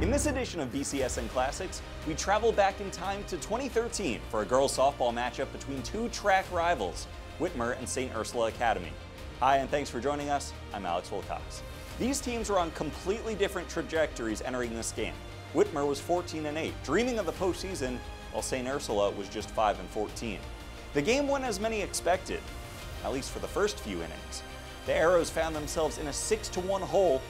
In this edition of BCSN Classics, we travel back in time to 2013 for a girls softball matchup between two track rivals, Whitmer and St. Ursula Academy. Hi, and thanks for joining us. I'm Alex Wilcox. These teams were on completely different trajectories entering this game. Whitmer was 14-8, dreaming of the postseason, while St. Ursula was just 5-14. The game went as many expected, at least for the first few innings. The Arrows found themselves in a 6-1 hole.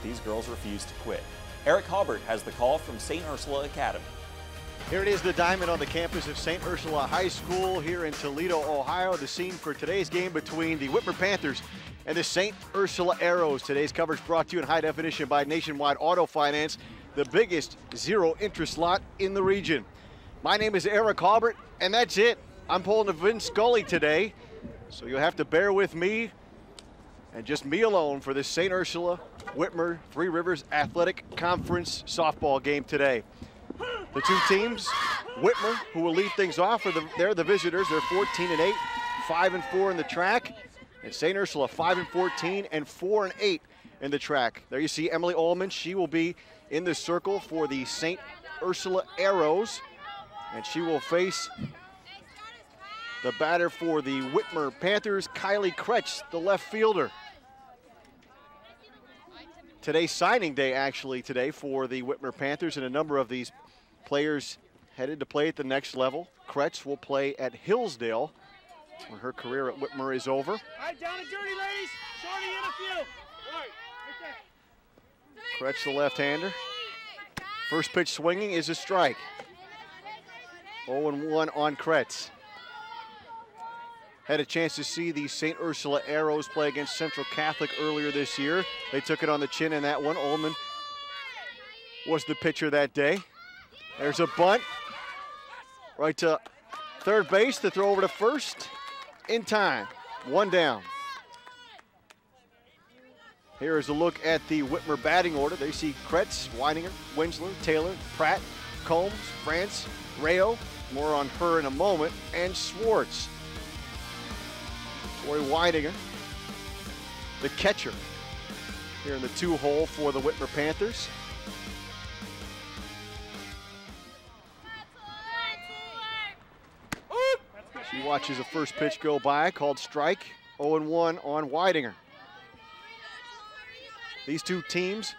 These girls refused to quit. Eric Halbert has the call from St. Ursula Academy. Here it is, the diamond on the campus of St. Ursula High School here in Toledo, Ohio. The scene for today's game between the Whitmer Panthers and the St. Ursula Arrows. Today's coverage brought to you in high definition by Nationwide Auto Finance, the biggest zero-interest lot in the region. My name is Eric Halbert, and that's it. I'm pulling a Vince Scully today, so you'll have to bear with me and just me alone for this St. Ursula Whitmer Three Rivers Athletic Conference softball game today. The two teams, Whitmer, who will lead things off, they're the visitors. They're 14-8, 5-4 in the track, and St. Ursula 5-14 and 4-8 in the track. There you see Emily Ullman. She will be in the circle for the St. Ursula Arrows, and she will face the batter for the Whitmer Panthers, Kylie Kretsch, the left fielder. Today's signing day, actually, today for the Whitmer Panthers, and a number of these players headed to play at the next level. Kretsch will play at Hillsdale when her career at Whitmer is over. All right, down and dirty, ladies. Shorty in the field. All right, right there. Kretsch, the left-hander. First pitch swinging is a strike. 0-1 on Kretsch. Had a chance to see the St. Ursula Arrows play against Central Catholic earlier this year. They took it on the chin in that one. Ullman was the pitcher that day. There's a bunt right to third base to throw over to first in time. One down. Here is a look at the Whitmer batting order. They see Kretsch, Weininger, Winsler, Taylor, Pratt, Combs, France, Rayo. More on her in a moment. And Schwartz. Corey Weininger, the catcher, here in the two-hole for the Whitmer Panthers. She watches the first pitch go by, called strike, 0-1 on Weininger. These two teams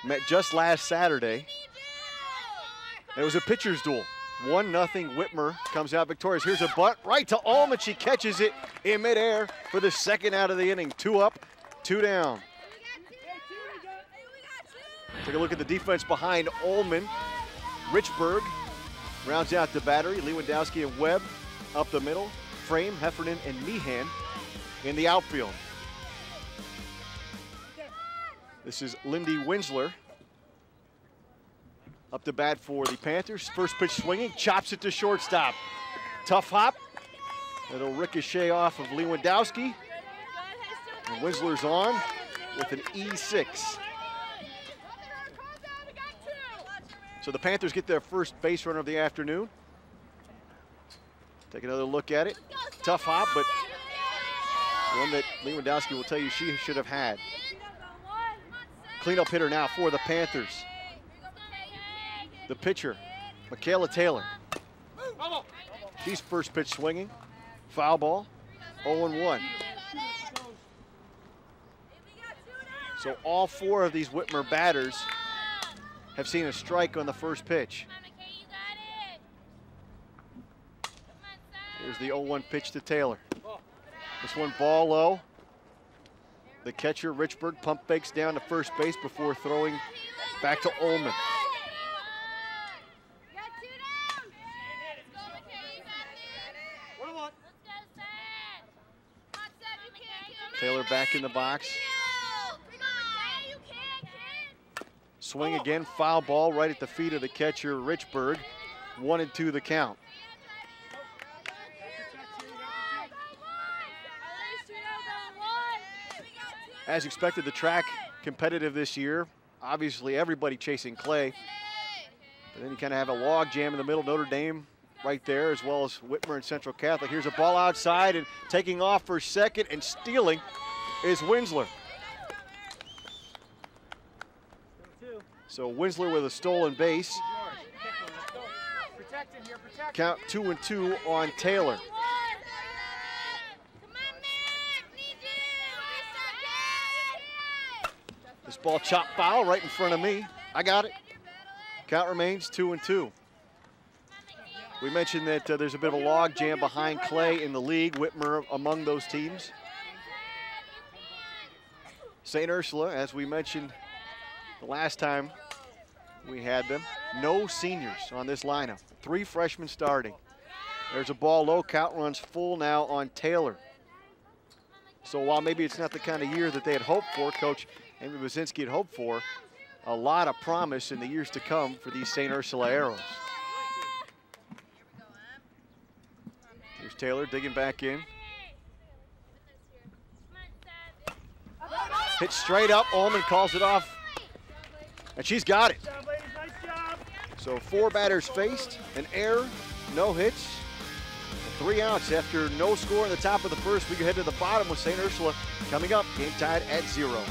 met just last Saturday. And it was a pitcher's duel. 1-0, Whitmer comes out victorious. Here's a bunt right to Ullman. She catches it in midair for the second out of the inning. 2 up, 2 down. Take a look at the defense behind Ullman. Richburg rounds out the battery. Lewandowski and Webb up the middle. Frame, Heffernan, and Meehan in the outfield. This is Lindy Winsler. Up to bat for the Panthers. First pitch swinging, chops it to shortstop. Tough hop. It'll ricochet off of Lewandowski. And Winsler's on with an E6. So the Panthers get their first base runner of the afternoon. Take another look at it. Tough hop, but one that Lewandowski will tell you she should have had. Cleanup hitter now for the Panthers. The pitcher, Michaela Taylor. She's first pitch swinging. Foul ball, 0-1. So all 4 of these Whitmer batters have seen a strike on the first pitch. Here's the 0-1 pitch to Taylor. This one ball low. The catcher, Richburg, pump fakes down to first base before throwing back to Ullman. Taylor back in the box. Swing again, foul ball right at the feet of the catcher, Richburg. 1-2 the count. As expected, the track competitive this year. Obviously, everybody chasing clay. But then you kind of have a log jam in the middle. Notre Dame right there, as well as Whitmer and Central Catholic. Here's a ball outside, and taking off for second and stealing is Winsler. So Winsler with a stolen base. Count 2-2 on Taylor. This ball chopped foul right in front of me. I got it. Count remains 2-2. We mentioned that there's a bit of a log jam behind Clay in the league. Whitmer among those teams. St. Ursula, as we mentioned the last time we had them, no seniors on this lineup. 3 freshmen starting. There's a ball low, count runs full now on Taylor. So while maybe it's not the kind of year that they had hoped for, Coach Amy Basinski had hoped for, a lot of promise in the years to come for these St. Ursula Arrows. Here's Taylor digging back in. Hit straight up, Ullman calls it off, and she's got it. So 4 batters faced, an error, no hits, 3 outs after no score in the top of the first. We go head to the bottom with St. Ursula coming up, game tied at 0.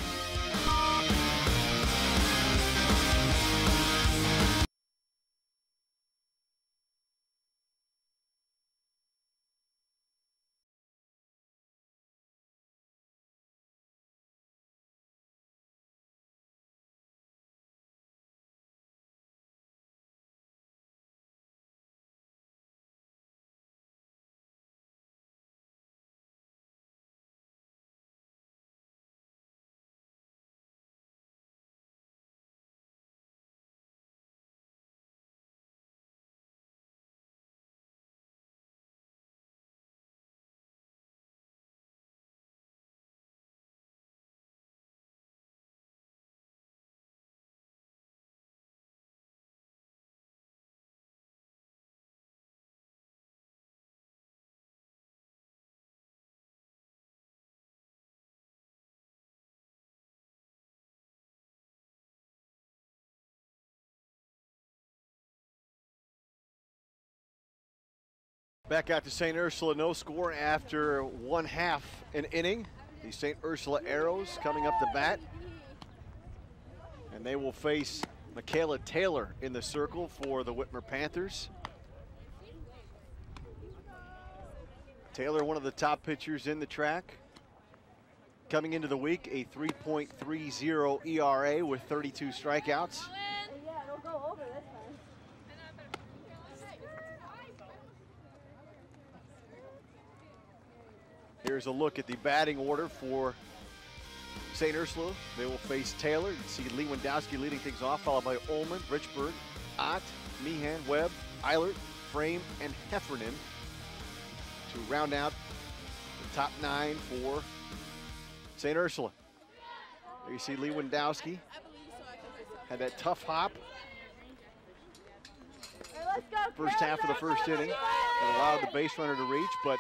Back out to St. Ursula, no score after 1/2 an inning. The St. Ursula Arrows coming up to bat. And they will face Michaela Taylor in the circle for the Whitmer Panthers. Taylor, one of the top pitchers in the track. Coming into the week, a 3.30 ERA with 32 strikeouts. Here's a look at the batting order for St. Ursula. They will face Taylor. You can see Lewandowski leading things off, followed by Ullman, Richburg, Ott, Meehan, Webb, Eilert, Frame, and Heffernan to round out the top 9 for St. Ursula. There you see Lewandowski had that tough hop. First half of the first inning that allowed the base runner to reach, but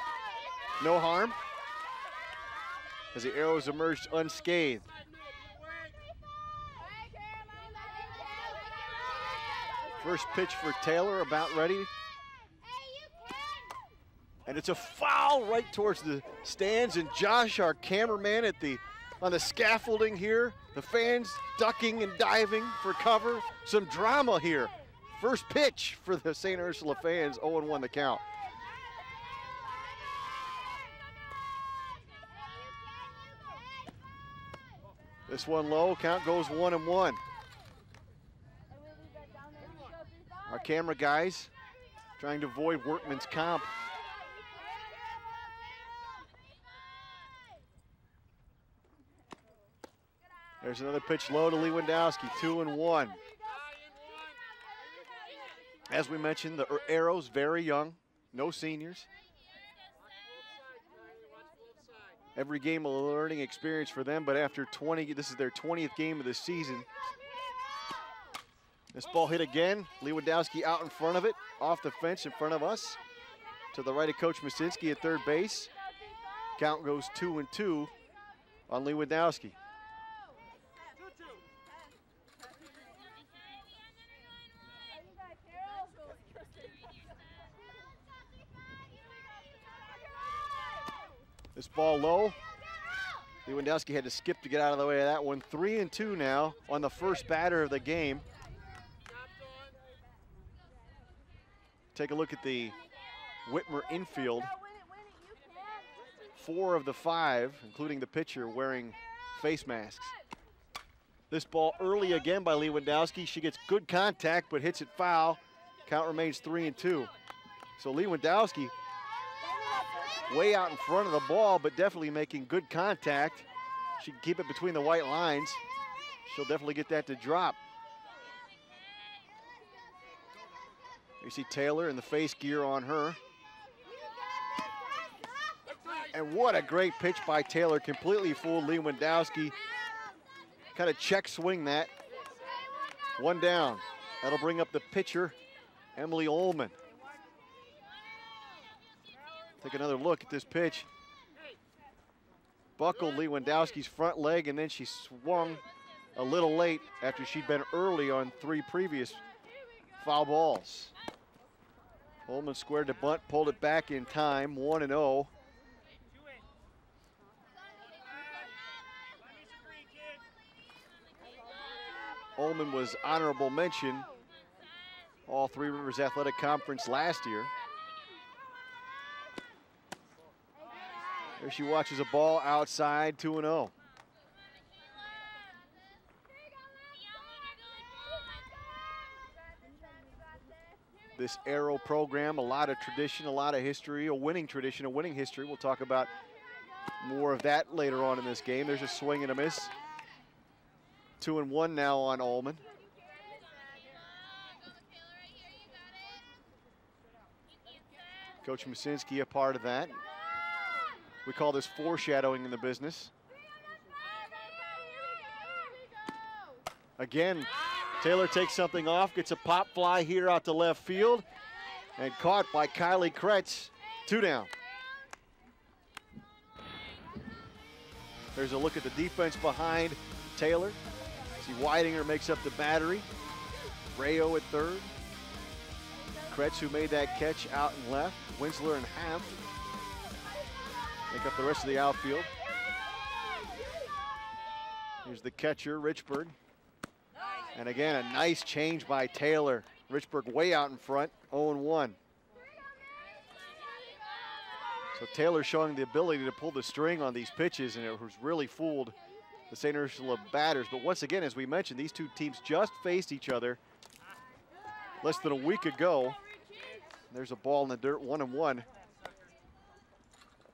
no harm as the Arrows emerged unscathed. First pitch for Taylor, about ready. And it's a foul right towards the stands, and Josh, our cameraman on the scaffolding here, the fans ducking and diving for cover. Some drama here. First pitch for the St. Ursula fans, 0-1 the count. This one low, count goes 1-1. Our camera guys trying to avoid workman's comp. There's another pitch low to Lewandowski, 2-1. As we mentioned, the Arrows very young, no seniors. Every game a learning experience for them, but after 20, this is their 20th game of the season. This ball hit again. Lewandowski out in front of it, off the fence in front of us. To the right of Coach Masinski at third base. Count goes 2-2 on Lewandowski. This ball low, Lewandowski had to skip to get out of the way of that one. 3-2 now on the first batter of the game. Take a look at the Whitmer infield. 4 of the 5, including the pitcher, wearing face masks. This ball early again by Lewandowski. She gets good contact but hits it foul. Count remains 3-2. So Lewandowski way out in front of the ball, but definitely making good contact. She can keep it between the white lines. She'll definitely get that to drop. You see Taylor in the face gear on her. And what a great pitch by Taylor. Completely fooled Lewandowski. Kind of check swing that. 1 down. That'll bring up the pitcher, Emily Ullman. Take another look at this pitch. Buckled Lewandowski's front leg, and then she swung a little late after she'd been early on 3 previous foul balls. Ullman squared the bunt, pulled it back in time, 1-0. Ullman was honorable mention all Three Rivers Athletic Conference last year. There she watches a ball outside, 2-0. This Arrow program, a lot of tradition, a lot of history, a winning tradition, a winning history. We'll talk about more of that later on in this game. There's a swing and a miss. 2-1 now on Ullman. Coach Masinski a part of that. We call this foreshadowing in the business. Again, Taylor takes something off, gets a pop fly here out to left field, and caught by Kylie Kretz. 2 down. There's a look at the defense behind Taylor. See Weidinger makes up the battery. Rayo at third. Kretz, who made that catch out and left. Winsler and Hamp make up the rest of the outfield. Here's the catcher, Richburg. And again, a nice change by Taylor. Richburg way out in front, 0-1. So Taylor showing the ability to pull the string on these pitches, and it was really fooled the St. Ursula batters. But once again, as we mentioned, these two teams just faced each other less than a week ago. There's a ball in the dirt, 1-1.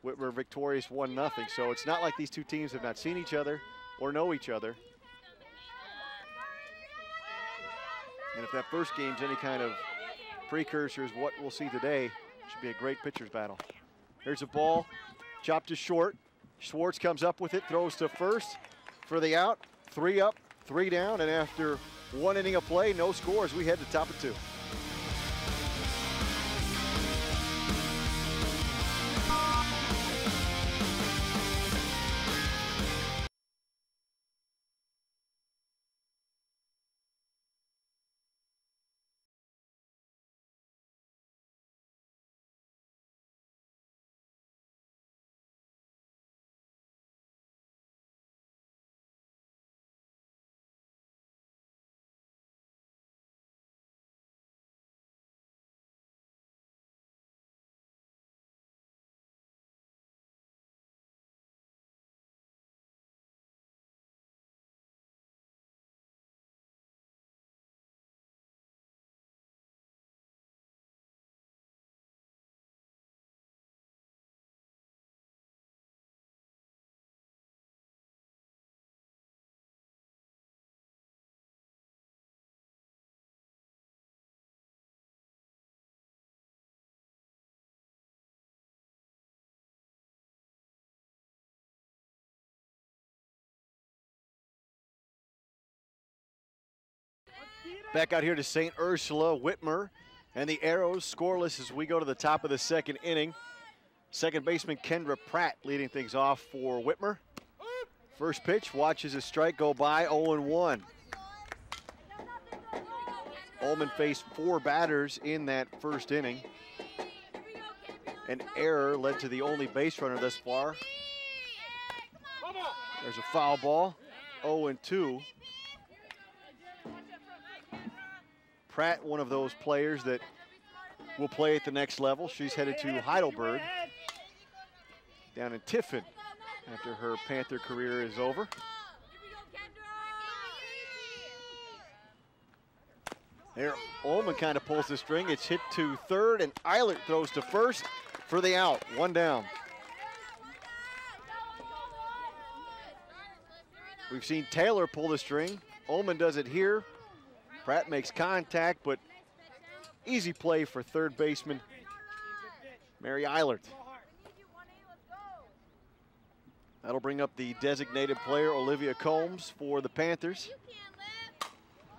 Whitmer victorious 1-0. So it's not like these two teams have not seen each other or know each other. And if that first game's any kind of precursor is what we'll see today, it should be a great pitcher's battle. There's a ball, chopped to short. Schwartz comes up with it, throws to first for the out. 3 up, 3 down, and after 1 inning of play, no scores, we head to top of 2. Back out here to St. Ursula, Whitmer, and the Arrows scoreless as we go to the top of the 2nd inning. Second baseman Kendra Pratt leading things off for Whitmer. First pitch, watches a strike go by, 0-1. Ullman faced 4 batters in that first inning. An error led to the only base runner thus far. There's a foul ball, 0-2. Pratt, one of those players that will play at the next level. She's headed to Heidelberg down in Tiffin after her Panther career is over. There, Ullman kind of pulls the string. It's hit to third, and Eilert throws to first for the out. One down. We've seen Taylor pull the string. Ullman does it here. Pratt makes contact, but easy play for third baseman Mary Eilert. That'll bring up the designated player, Olivia Combs, for the Panthers.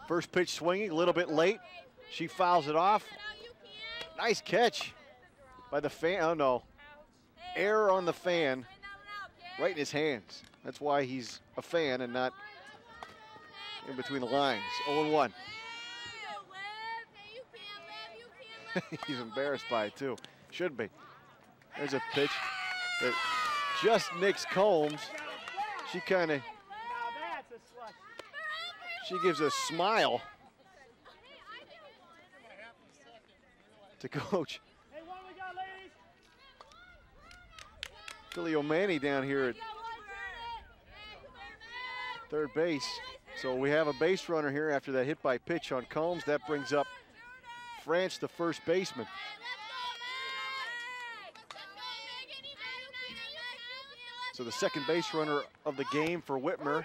First pitch swinging, a little bit late. She fouls it off. Nice catch by the fan. Oh, no. Error on the fan, right in his hands. That's why he's a fan and not in between the lines. 0-1. He's embarrassed by it, too. Should be. There's a pitch that just nicks Combs. She kind of, she gives a smile to Coach Philly O'Mani down here at third base. So we have a base runner here after that hit by pitch on Combs. That brings up France, the first baseman. So the second base runner of the game for Whitmer.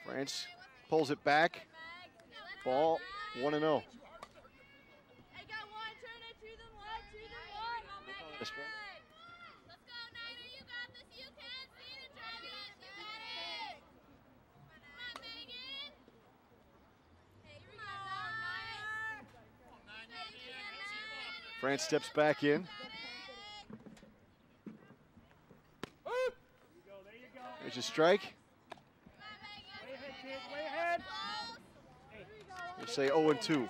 France pulls it back. Ball 1-0. France steps back in. There's a strike. We'll say 0-2.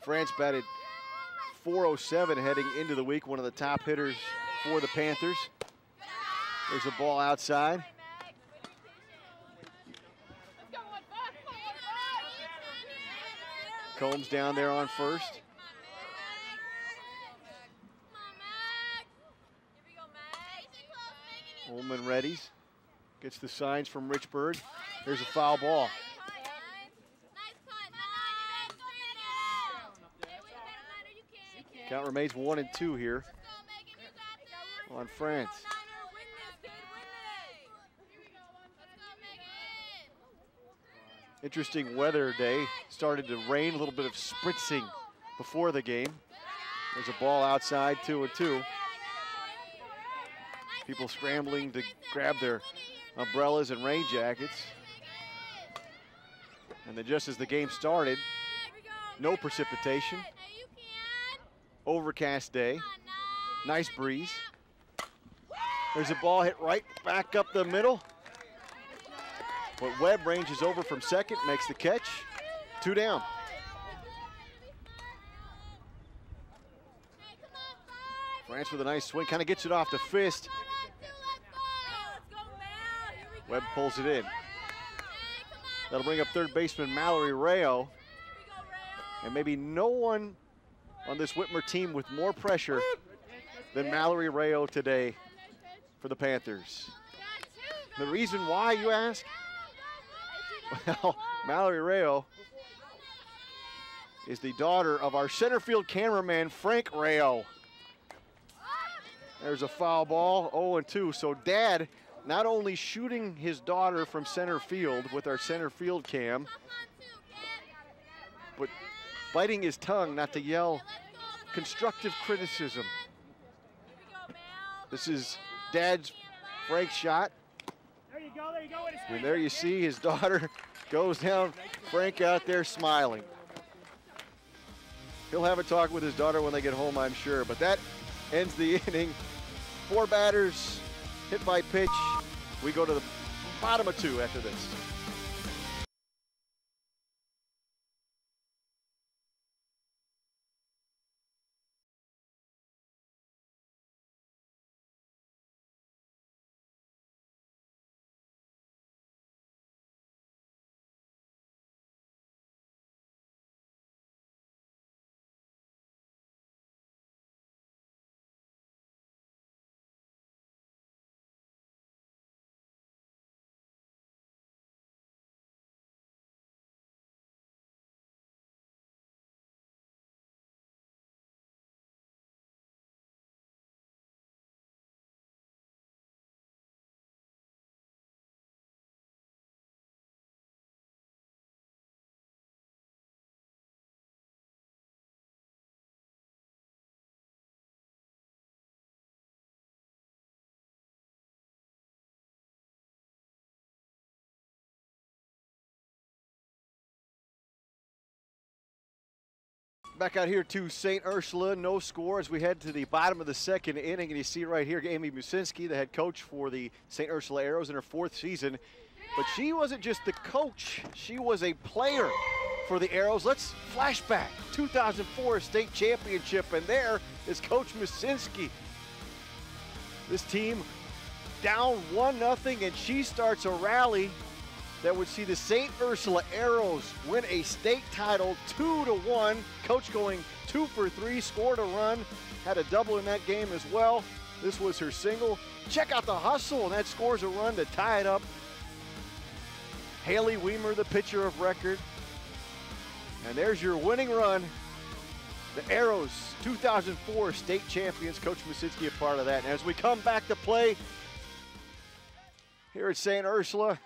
France batted .407 heading into the week, one of the top hitters for the Panthers. There's a ball outside. Combs down there on first. Ullman readies. Gets the signs from Richburg. Here's a foul ball. Count remains 1-2 here on France. Interesting weather day. Started to rain, a little bit of spritzing before the game. There's a ball outside, 2-2. People scrambling to grab their umbrellas and rain jackets. And then just as the game started, no precipitation. Overcast day, nice breeze. There's a ball hit right back up the middle. But Webb ranges over from second, makes the catch. 2 down. France with a nice swing, kind of gets it off to Fist. Webb pulls it in. That'll bring up third baseman Mallory Rayo. And maybe no one on this Whitmer team with more pressure than Mallory Rayo today for the Panthers. The reason why, you ask? Well, Mallory Rayo is the daughter of our center field cameraman, Frank Rayo. There's a foul ball, 0-2. So Dad not only shooting his daughter from center field with our center field cam, but biting his tongue not to yell constructive criticism. This is Dad's Frank shot. And there you see his daughter goes down. Frank out there smiling. He'll have a talk with his daughter when they get home, I'm sure. But that ends the inning. 4 batters, hit by pitch. We go to the bottom of 2 after this. Back out here to St. Ursula, no score as we head to the bottom of the second inning. And you see right here, Amy Musinski, the head coach for the St. Ursula Arrows in her 4th season. But she wasn't just the coach, she was a player for the Arrows. Let's flashback, 2004 state championship, and there is Coach Musinski. This team down 1-0, and she starts a rally that would see the St. Ursula Arrows win a state title 2-1. Coach going 2 for 3, scored a run, had a double in that game as well. This was her single. Check out the hustle, and that scores a run to tie it up. Haley Whitmer, the pitcher of record. And there's your winning run. The Arrows, 2004 state champions. Coach Musinski a part of that. And as we come back to play here at St. Ursula,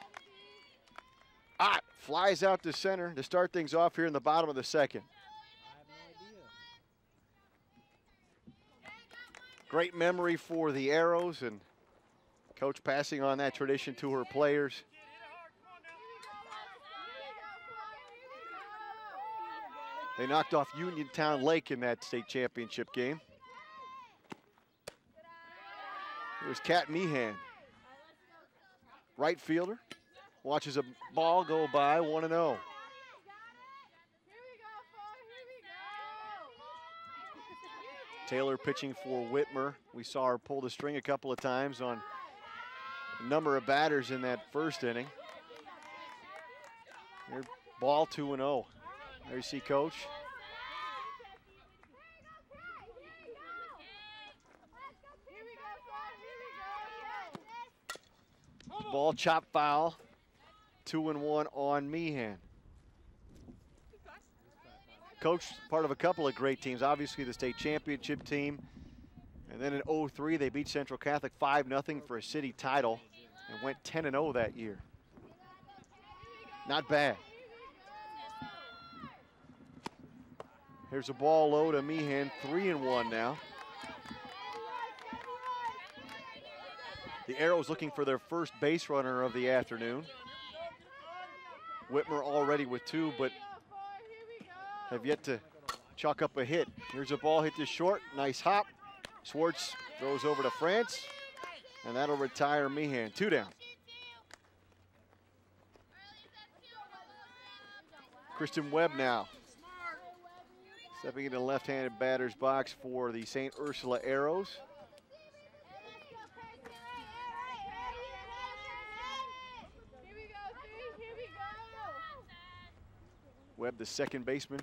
Ott flies out to center to start things off here in the bottom of the second. Great memory for the Arrows, and Coach passing on that tradition to her players. They knocked off Uniontown Lake in that state championship game. Here's Kat Meehan, right fielder. Watches a ball go by, 1-0. Taylor pitching for Whitmer. We saw her pull the string a couple of times on a number of batters in that first inning. Here, ball 2-0. There you see Coach. Ball chop foul. 2-1 on Meehan. Coach, part of a couple of great teams. Obviously the state championship team. And then in 03, they beat Central Catholic 5-0 for a city title and went 10-0 that year. Not bad. Here's a ball low to Meehan, 3-1 now. The Arrows looking for their first base runner of the afternoon. Whitmer already with 2, but have yet to chalk up a hit. Here's a ball hit to short, nice hop. Swartz throws over to France, and that'll retire Meehan. 2 down. Kristen Webb now. Stepping into the left-handed batter's box for the St. Ursula Arrows. Webb, the second baseman.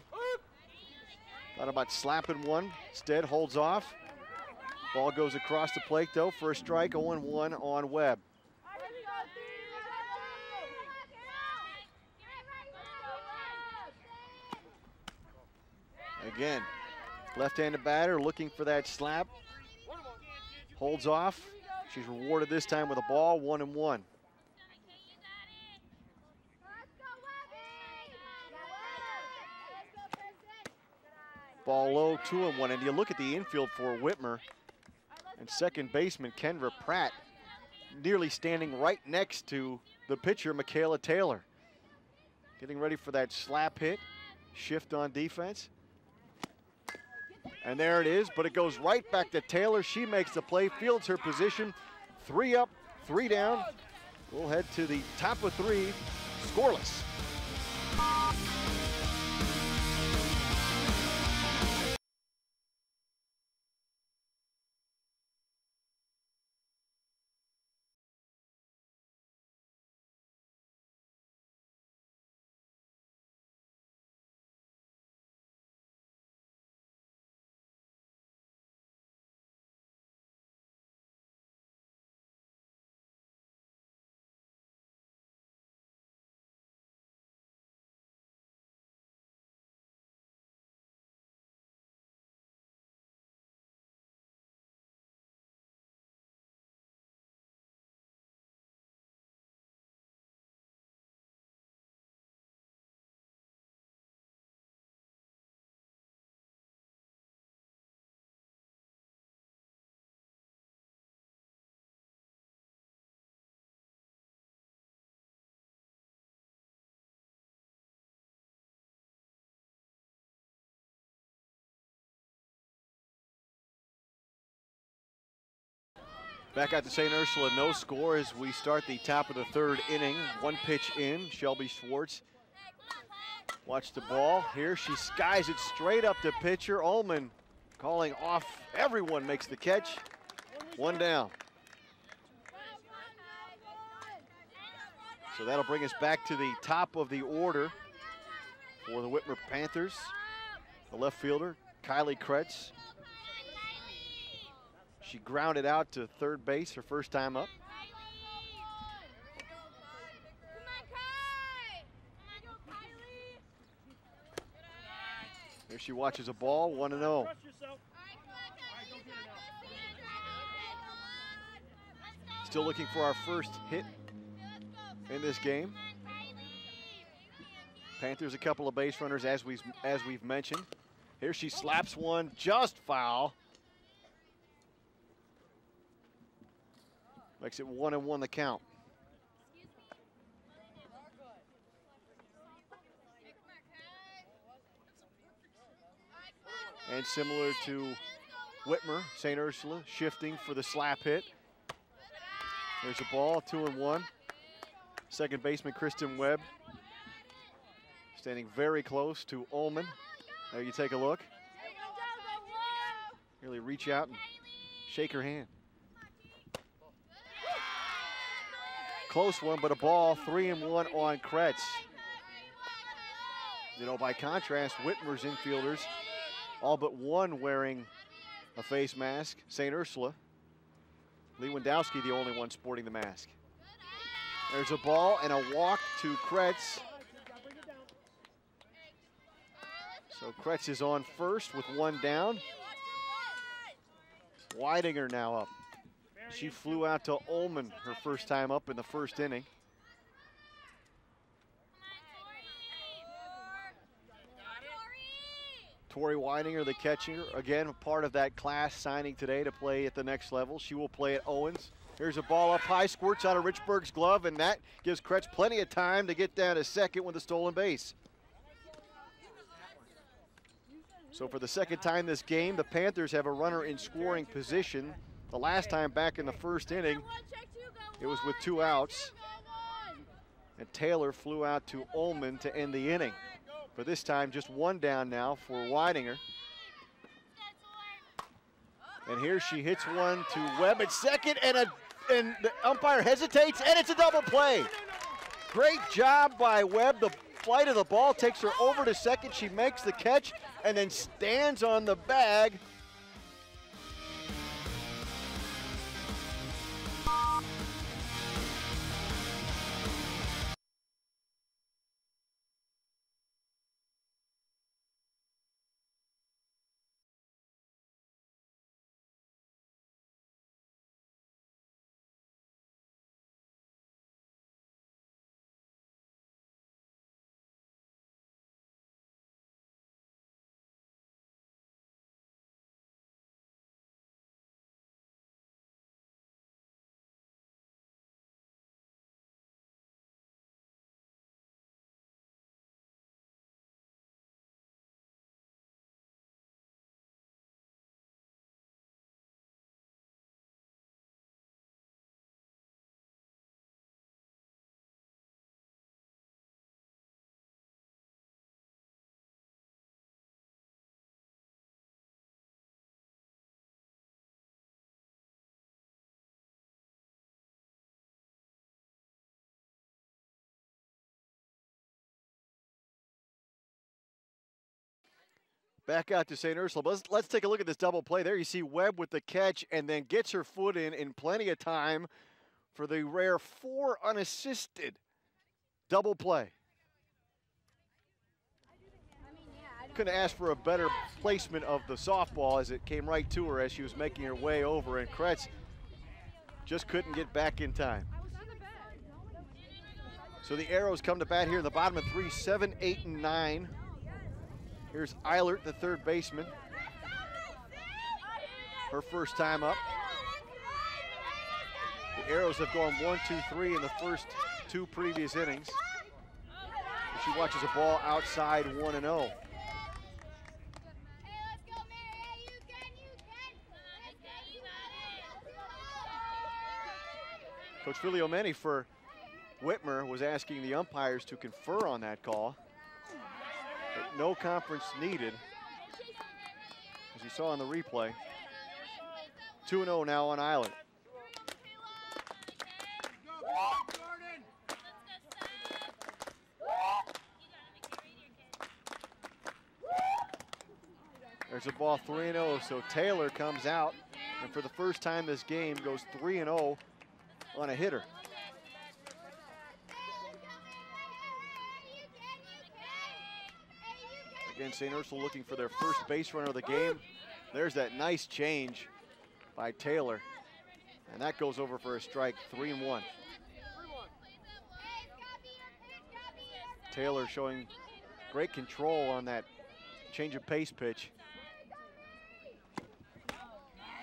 Thought about slapping one. Instead, holds off. Ball goes across the plate, though, for a strike. 0-1 on Webb. Again, left-handed batter looking for that slap. Holds off. She's rewarded this time with a ball, 1-1. Ball low, 2-1. And you look at the infield for Whitmer, and second baseman Kendra Pratt nearly standing right next to the pitcher, Michaela Taylor. Getting ready for that slap hit, shift on defense. And there it is, but it goes right back to Taylor. She makes the play, fields her position. 3 up, 3 down. We'll head to the top of 3, scoreless. Back out to St. Ursula, no score as we start the top of the third inning. One pitch in, Shelby Schwartz. Watch the ball. Here she skies it straight up to pitcher. Ullman calling off. Everyone makes the catch. One down. So that'll bring us back to the top of the order for the Whitmer Panthers. The left fielder, Kylie Kretz. She grounded out to third base her first time up. There she watches a ball, 1-0. Still looking for our first hit in this game. Panthers a couple of base runners as we've mentioned. Here she slaps one, just foul. Makes it 1-1 the count. And similar to Whitmer, St. Ursula shifting for the slap hit. There's a ball, 2-1. Second baseman Kristen Webb standing very close to Ullman. There you take a look. Really reach out and shake her hand. Close one, but a ball, 3-1 on Kretz. You know, by contrast, Whitmer's infielders, all but one wearing a face mask. St. Ursula, Lewandowski, the only one sporting the mask. There's a ball and a walk to Kretz. So Kretz is on first with one down. Weidinger now up. She flew out to Ullman her first time up in the first inning. Tori Weidinger, the catcher, again, a part of that class signing today to play at the next level. She will play at Owens. Here's a ball up high, squirts out of Richburg's glove, and that gives Kretz plenty of time to get down to second with a stolen base. So for the second time this game, the Panthers have a runner in scoring position. The last time back in the first inning, it was with 2 outs. And Taylor flew out to Ullman to end the inning. But this time, just one down now for Weidinger. And here she hits one to Webb at second, and the umpire hesitates, and it's a double play. Great job by Webb. The flight of the ball takes her over to second. She makes the catch and then stands on the bag. Back out to St. Ursula. But let's take a look at this double play. There you see Webb with the catch and then gets her foot in plenty of time for the rare 4 unassisted double play. Couldn't ask for a better placement of the softball as it came right to her as she was making her way over, and Kretz just couldn't get back in time. So the Arrows come to bat here in the bottom of 3, 7, 8, and 9. Here's Eilert, the third baseman. Her first time up. The Arrows have gone 1, 2, 3 in the first 2 previous innings. She watches a ball outside 1-0. Coach Filiomeni for Whitmer was asking the umpires to confer on that call. But no conference needed, as you saw on the replay. 2-0 now on Island. There's a ball 3-0, so Taylor comes out, and for the first time this game goes 3-0 on a hitter. Again, St. Ursula looking for their first base runner of the game. There's that nice change by Taylor, and that goes over for a strike, 3-1. Taylor showing great control on that change of pace pitch.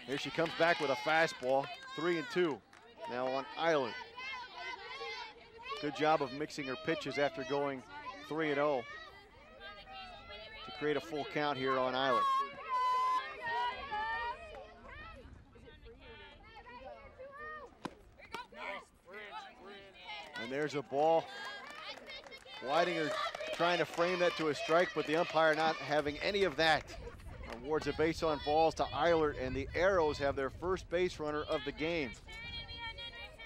Here she comes back with a fastball, 3-2 now on Island. Good job of mixing her pitches after going 3-0 to create a full count here on Island. And there's a ball. Whitinger trying to frame that to a strike, but the umpire not having any of that. Awards a base on balls to Eilert, and the Arrows have their first base runner of the game.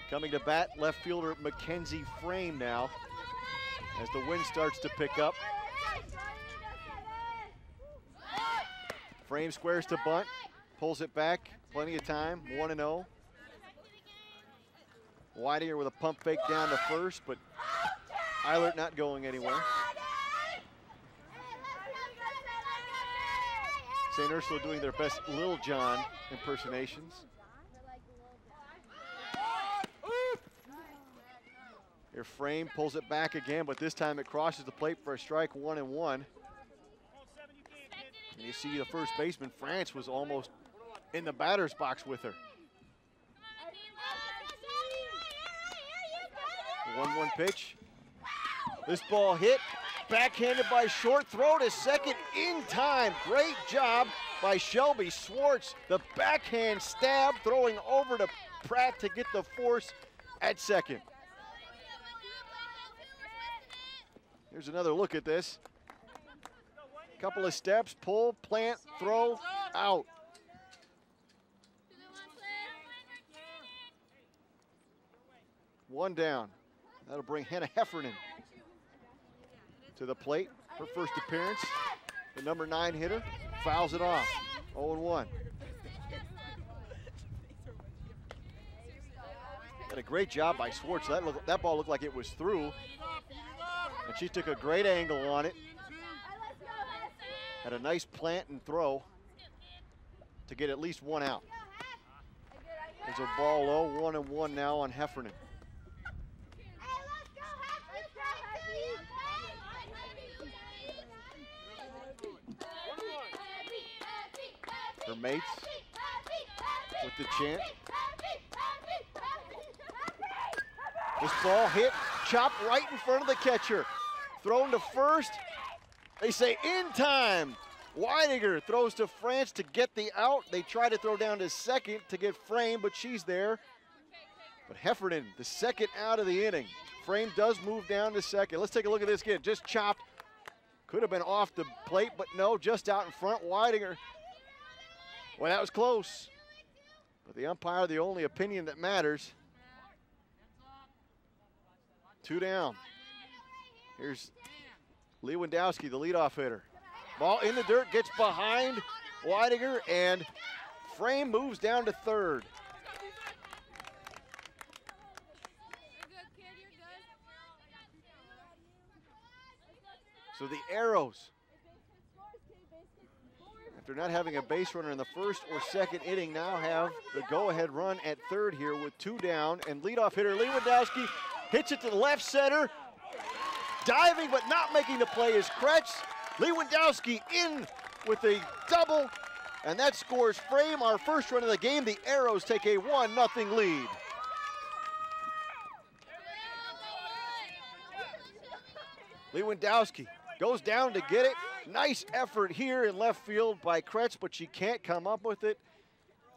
Coming to bat, left fielder Mackenzie Frame now, as the wind starts to pick up. Frame squares to bunt, pulls it back, plenty of time, 1-0. Whitinger with a pump fake down to first, but Eilert not going anywhere. St. Ursula doing their best Lil Jon impersonations. Here Frame pulls it back again, but this time it crosses the plate for a strike, 1-1. And you see the first baseman, France, was almost in the batter's box with her. 1-1 pitch. This ball hit, backhanded by short, throw to second in time. Great job by Shelby Swartz. The backhand stab, throwing over to Pratt to get the force at second. Here's another look at this. Couple of steps, pull, plant, throw, out. One down. That'll bring Hannah Heffernan to the plate. Her first appearance. The number 9 hitter fouls it off. 0-1. Did a great job by Swartz. That ball looked like it was through. And she took a great angle on it. Had a nice plant and throw to get at least one out. There's a ball low, 1-1 now on Heffernan. Her mates with the chant. This ball hit, chopped right in front of the catcher. Thrown to first. They say in time. Whitinger throws to France to get the out. They try to throw down to second to get Frame, but she's there. But Heffernan, the second out of the inning. Frame does move down to second. Let's take a look at this again. Just chopped. Could have been off the plate, but no, just out in front. Whitinger. Well, that was close. But the umpire, the only opinion that matters. 2 down. Here's Lewandowski, the leadoff hitter. Ball in the dirt, gets behind Whitinger, and Frame moves down to third. So the Arrows, after not having a base runner in the first or second inning, now have the go-ahead run at third here with 2 down, and leadoff hitter Lewandowski hits it to the left center. Diving but not making the play is Kretz. Lewandowski in with a double, and that scores Frame, our first run of the game. The Arrows take a 1-0 lead. Lewandowski goes down to get it. Nice effort here in left field by Kretz, but she can't come up with it,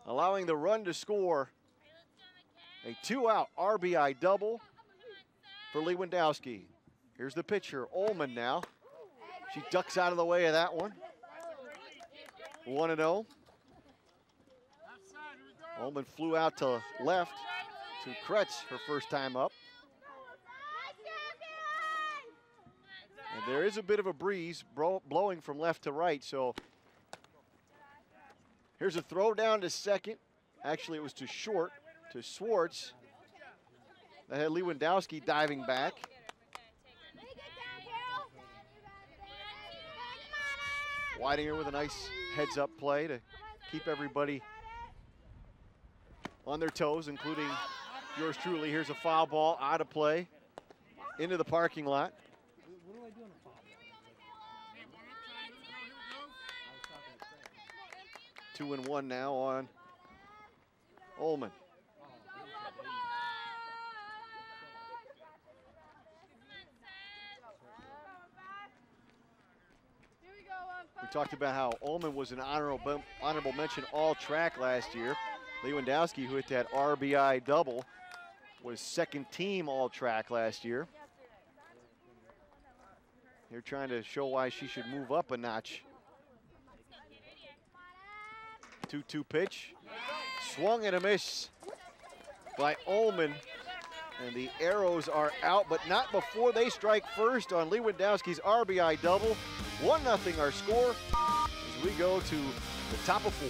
allowing the run to score. A 2-out RBI double for Lewandowski. Here's the pitcher, Ullman now. She ducks out of the way of that one. 1-0. Ullman flew out to left to Kretz her first time up. And there is a bit of a breeze blowing from left to right, so here's a throw down to second. Actually, it was to short, to Swartz. That had Lewandowski diving back. Weidinger with a nice heads-up play to keep everybody on their toes, including yours truly. Here's a foul ball out of play into the parking lot. 2-1 now on Ullman. We talked about how Ullman was an honorable mention all track last year. Lewandowski, who hit that RBI double, was second team all track last year. They're trying to show why she should move up a notch. 2-2 pitch. Swung and a miss by Ullman. And the arrows are out, but not before they strike first on Lewandowski's RBI double. 1-0 our score as we go to the top of 4.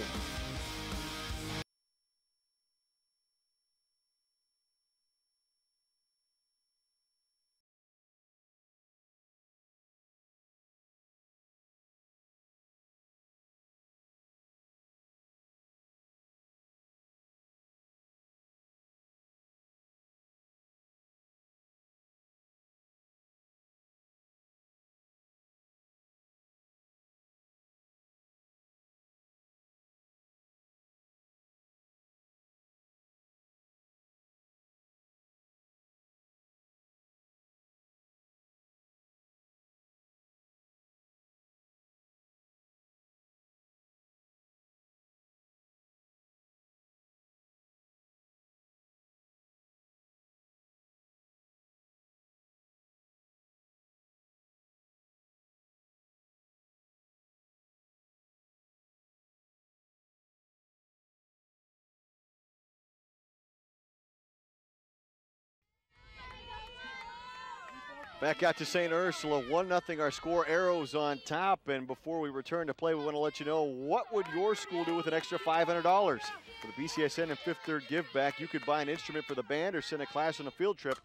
Back out to St. Ursula, 1-0 our score, arrows on top. And before we return to play, we want to let you know, what would your school do with an extra $500? For the BCSN and Fifth Third Give Back, you could buy an instrument for the band or send a class on a field trip.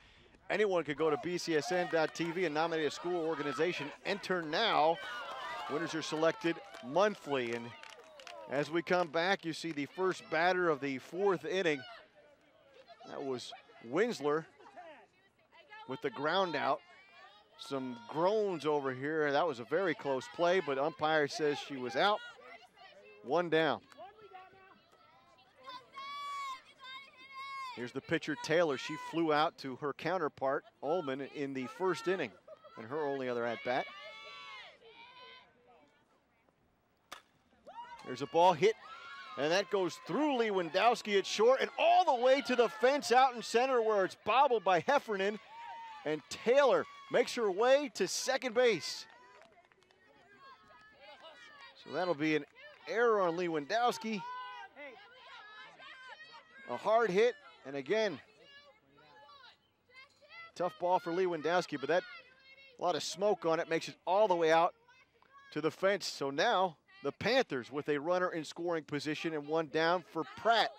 Anyone could go to bcsn.tv and nominate a school or organization. Enter now. Winners are selected monthly. And as we come back, you see the first batter of the 4th inning. That was Winsler with the ground out. Some groans over here. That was a very close play, but umpire says she was out. 1 down. Here's the pitcher, Taylor. She flew out to her counterpart, Ullman, in the 1st inning, and her only other at-bat. There's a ball hit, and that goes through Lewandowski at short and all the way to the fence out in center, where it's bobbled by Heffernan, and Taylor makes her way to second base. So that'll be an error on Lewandowski. A hard hit, and again, tough ball for Lewandowski, but that, a lot of smoke on it, makes it all the way out to the fence. So now the Panthers with a runner in scoring position and 1 down for Pratt.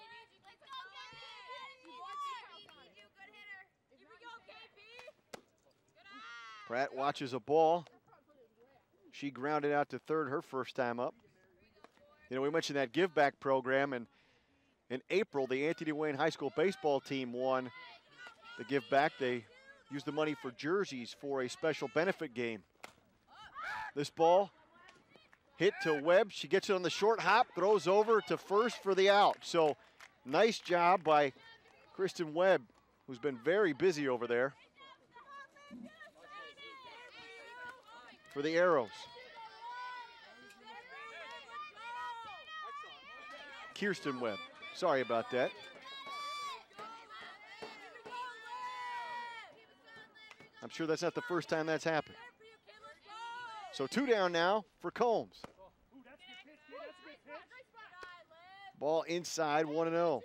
Pratt watches a ball. She grounded out to third her first time up. You know, we mentioned that give back program, and in April, the Anthony Wayne High School baseball team won the give back. They used the money for jerseys for a special benefit game. This ball hit to Webb. She gets it on the short hop, throws over to first for the out. So nice job by Kristen Webb, who's been very busy over there for the Arrows. Kirsten Webb. Sorry about that. I'm sure that's not the first time that's happened. So 2 down now for Combs. Ball inside, 1-0.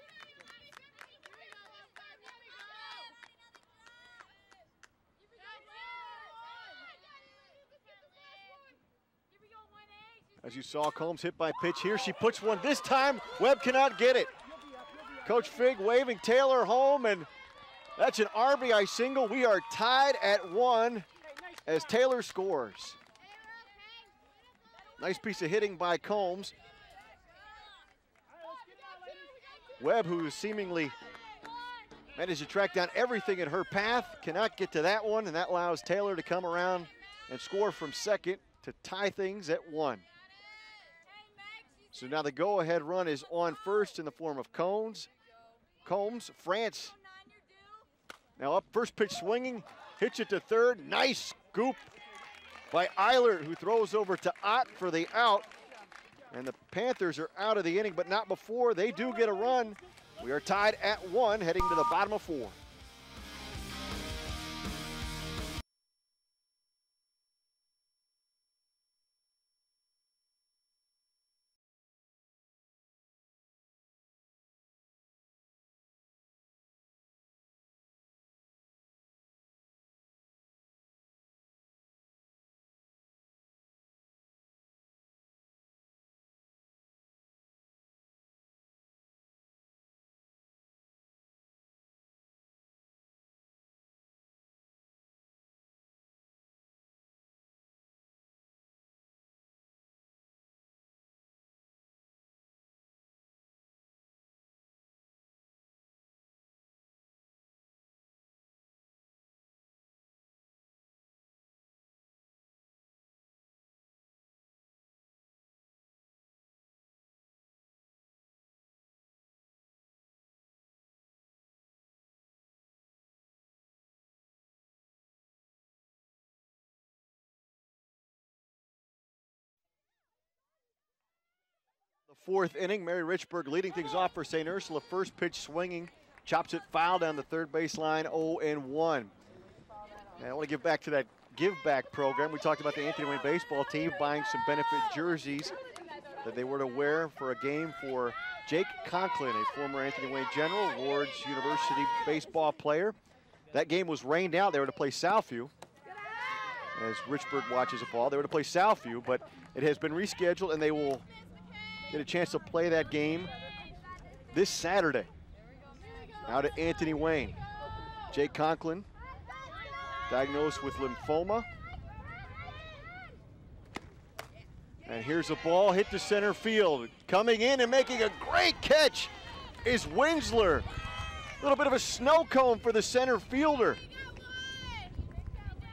As you saw, Combs hit by pitch here. She puts one this time. Webb cannot get it. Coach Fig waving Taylor home, and that's an RBI single. We are tied at 1 as Taylor scores. Nice piece of hitting by Combs. Webb, who seemingly managed to track down everything in her path, cannot get to that one, and that allows Taylor to come around and score from second to tie things at 1. So now the go-ahead run is on first in the form of Combs. France. Now up, first pitch swinging, hits it to third. Nice scoop by Eilert, who throws over to Ott for the out. And the Panthers are out of the inning, but not before they do get a run. We are tied at 1, heading to the bottom of 4. The 4th inning, Mary Richburg leading things off for St. Ursula. First pitch swinging, chops it foul down the third baseline, 0-1. And I want to give back to that give back program. We talked about the Anthony Wayne baseball team buying some benefit jerseys that they were to wear for a game for Jake Conklin, a former Anthony Wayne General, Lord's University baseball player. That game was rained out. They were to play Southview. As Richburg watches a ball, they were to play Southview, but it has been rescheduled, and they will get a chance to play that game this Saturday out at Anthony Wayne. Jake Conklin, diagnosed with lymphoma. And here's a ball hit to center field. Coming in and making a great catch is Winsler. A little bit of a snow cone for the center fielder.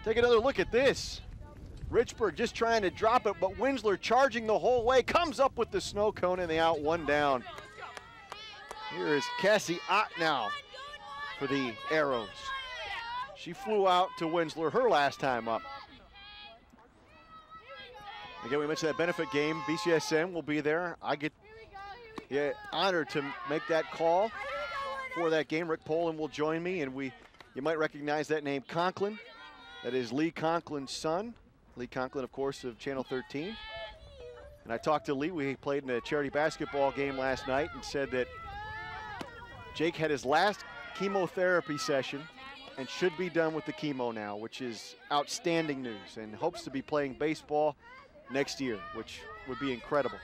Take another look at this. Richburg just trying to drop it, but Winsler charging the whole way, comes up with the snow cone and the out, 1 down. Here is Cassie Ott now for the Arrows. She flew out to Winsler her last time up. Again, we mentioned that benefit game. BCSN will be there. I get honored to make that call for that game. Rick Poland will join me, and you might recognize that name, Conklin. That is Lee Conklin's son. Lee Conklin, of course, of Channel 13. And I talked to Lee. We played in a charity basketball game last night and said that Jake had his last chemotherapy session and should be done with the chemo now, which is outstanding news, and hopes to be playing baseball next year, which would be incredible.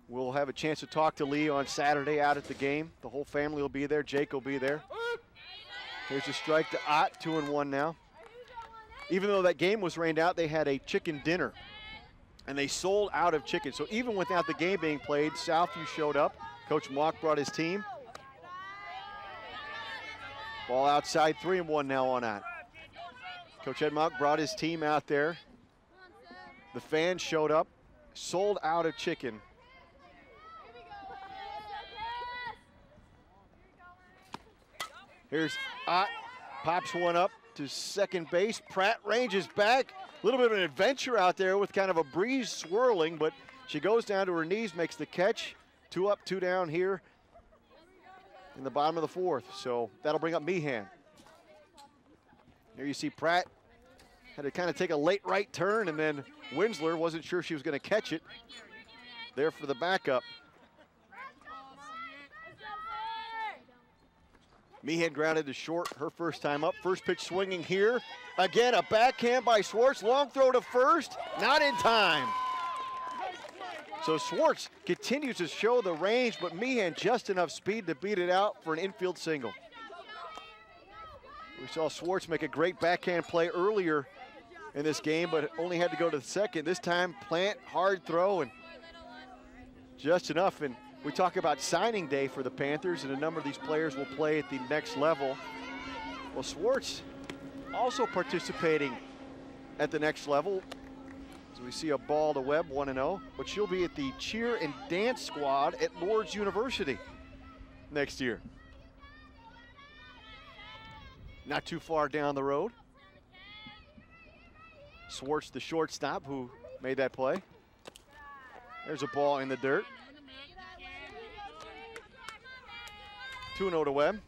We'll have a chance to talk to Lee on Saturday out at the game. The whole family will be there. Jake will be there. Here's a strike to Ott, 2-1 now. Even though that game was rained out, they had a chicken dinner, and they sold out of chicken. So even without the game being played, Southview showed up. Coach Mock brought his team. Ball outside, 3-1 now on Ott. Coach Ed Mock brought his team out there. The fans showed up, sold out of chicken. Here's Ott, pops one up to second base. Pratt ranges back. A little bit of an adventure out there with kind of a breeze swirling, but she goes down to her knees, makes the catch. 2 up, 2 down here in the bottom of the 4th. So that'll bring up Meehan. Here you see Pratt had to kind of take a late right turn, and then Winsler wasn't sure she was going to catch it. There for the backup. Meehan grounded to short her first time up. First pitch swinging here. Again, a backhand by Swartz. Long throw to first, not in time. So Swartz continues to show the range, but Meehan just enough speed to beat it out for an infield single. We saw Swartz make a great backhand play earlier in this game, but only had to go to the second. This time, plant, hard throw, and just enough. And we talk about signing day for the Panthers, and a number of these players will play at the next level. Well, Swartz also participating at the next level. So we see a ball to Webb, 1-0, but she'll be at the cheer and dance squad at Lourdes University next year. Not too far down the road. Swartz, the shortstop, who made that play. There's a ball in the dirt. 2-0 to Webb.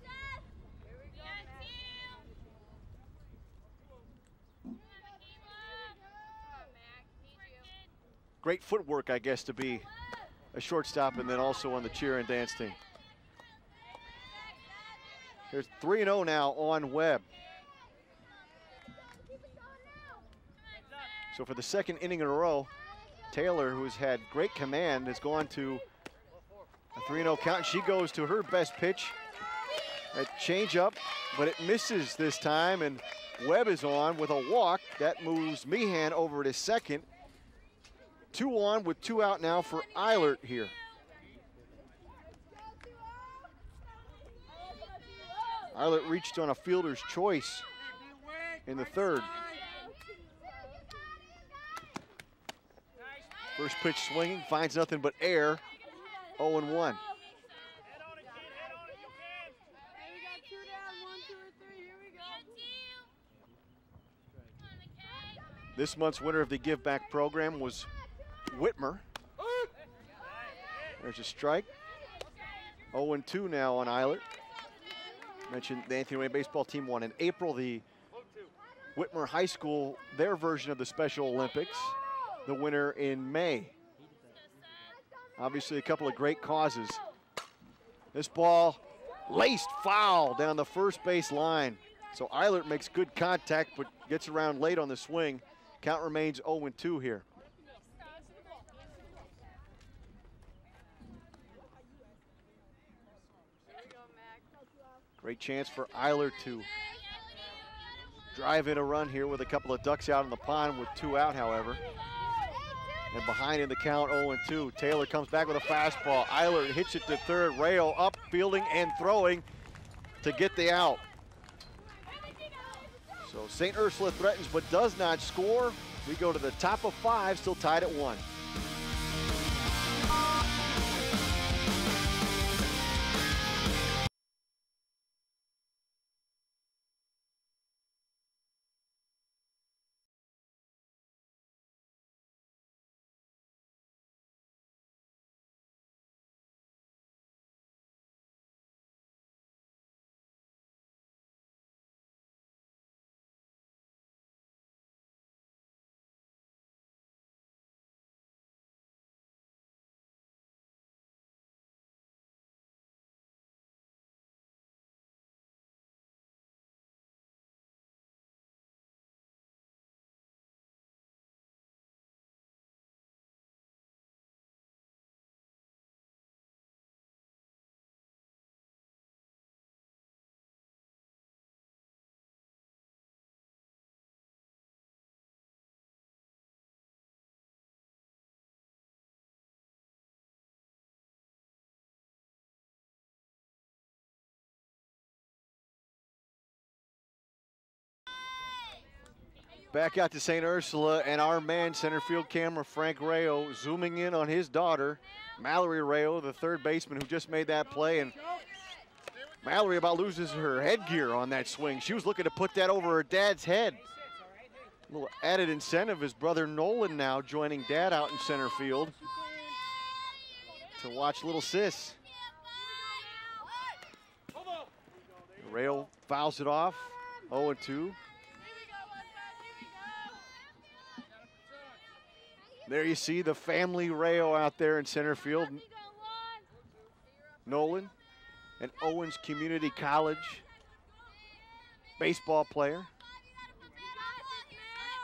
Great footwork, I guess, to be a shortstop and then also on the cheer and dance team. Here's 3-0 now on Webb. So for the second inning in a row, Taylor, who's had great command, has gone to a 3-0 count, and she goes to her best pitch. A changeup, but it misses this time, and Webb is on with a walk. That moves Meehan over to second. 2 on with 2 out now for Eilert here. Eilert reached on a fielder's choice in the third. First pitch swinging, finds nothing but air. 0-1. This month's winner of the Give Back program was Whitmer. There's a strike. 0-2 now on Eilert. Mentioned the Anthony Wayne baseball team won in April the Whitmer High School, their version of the Special Olympics, the winner in May. Obviously a couple of great causes. This ball laced foul down the first base line. So Eilert makes good contact but gets around late on the swing. Count remains 0-2 here. Great chance for Eilert to drive in a run here with a couple of ducks out in the pond with 2 out, however. And behind in the count, 0-2. Taylor comes back with a fastball. Eilert hits it to third. Rayo up, fielding and throwing to get the out. So St. Ursula threatens but does not score. We go to the top of 5, still tied at 1. Back out to St. Ursula, and our man, center field camera, Frank Rayo, zooming in on his daughter, Mallory Rayo, the third baseman who just made that play. And Mallory about loses her headgear on that swing. She was looking to put that over her dad's head. A little added incentive, his brother Nolan now joining dad out in center field to watch little sis. Rayo fouls it off, 0-2. There you see the family Rayo out there in center field. Nolan, an Owens Community College baseball player.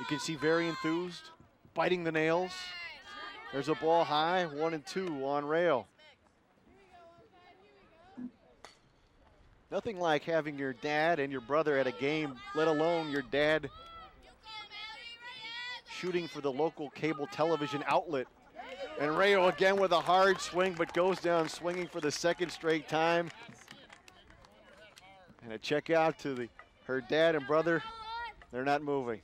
You can see very enthused, biting the nails. There's a ball high, 1-2 on Rayo. Nothing like having your dad and your brother at a game, let alone your dad shooting for the local cable television outlet. And Rayo again with a hard swing, but goes down swinging for the second straight time. And a check out to her dad and brother. They're not moving.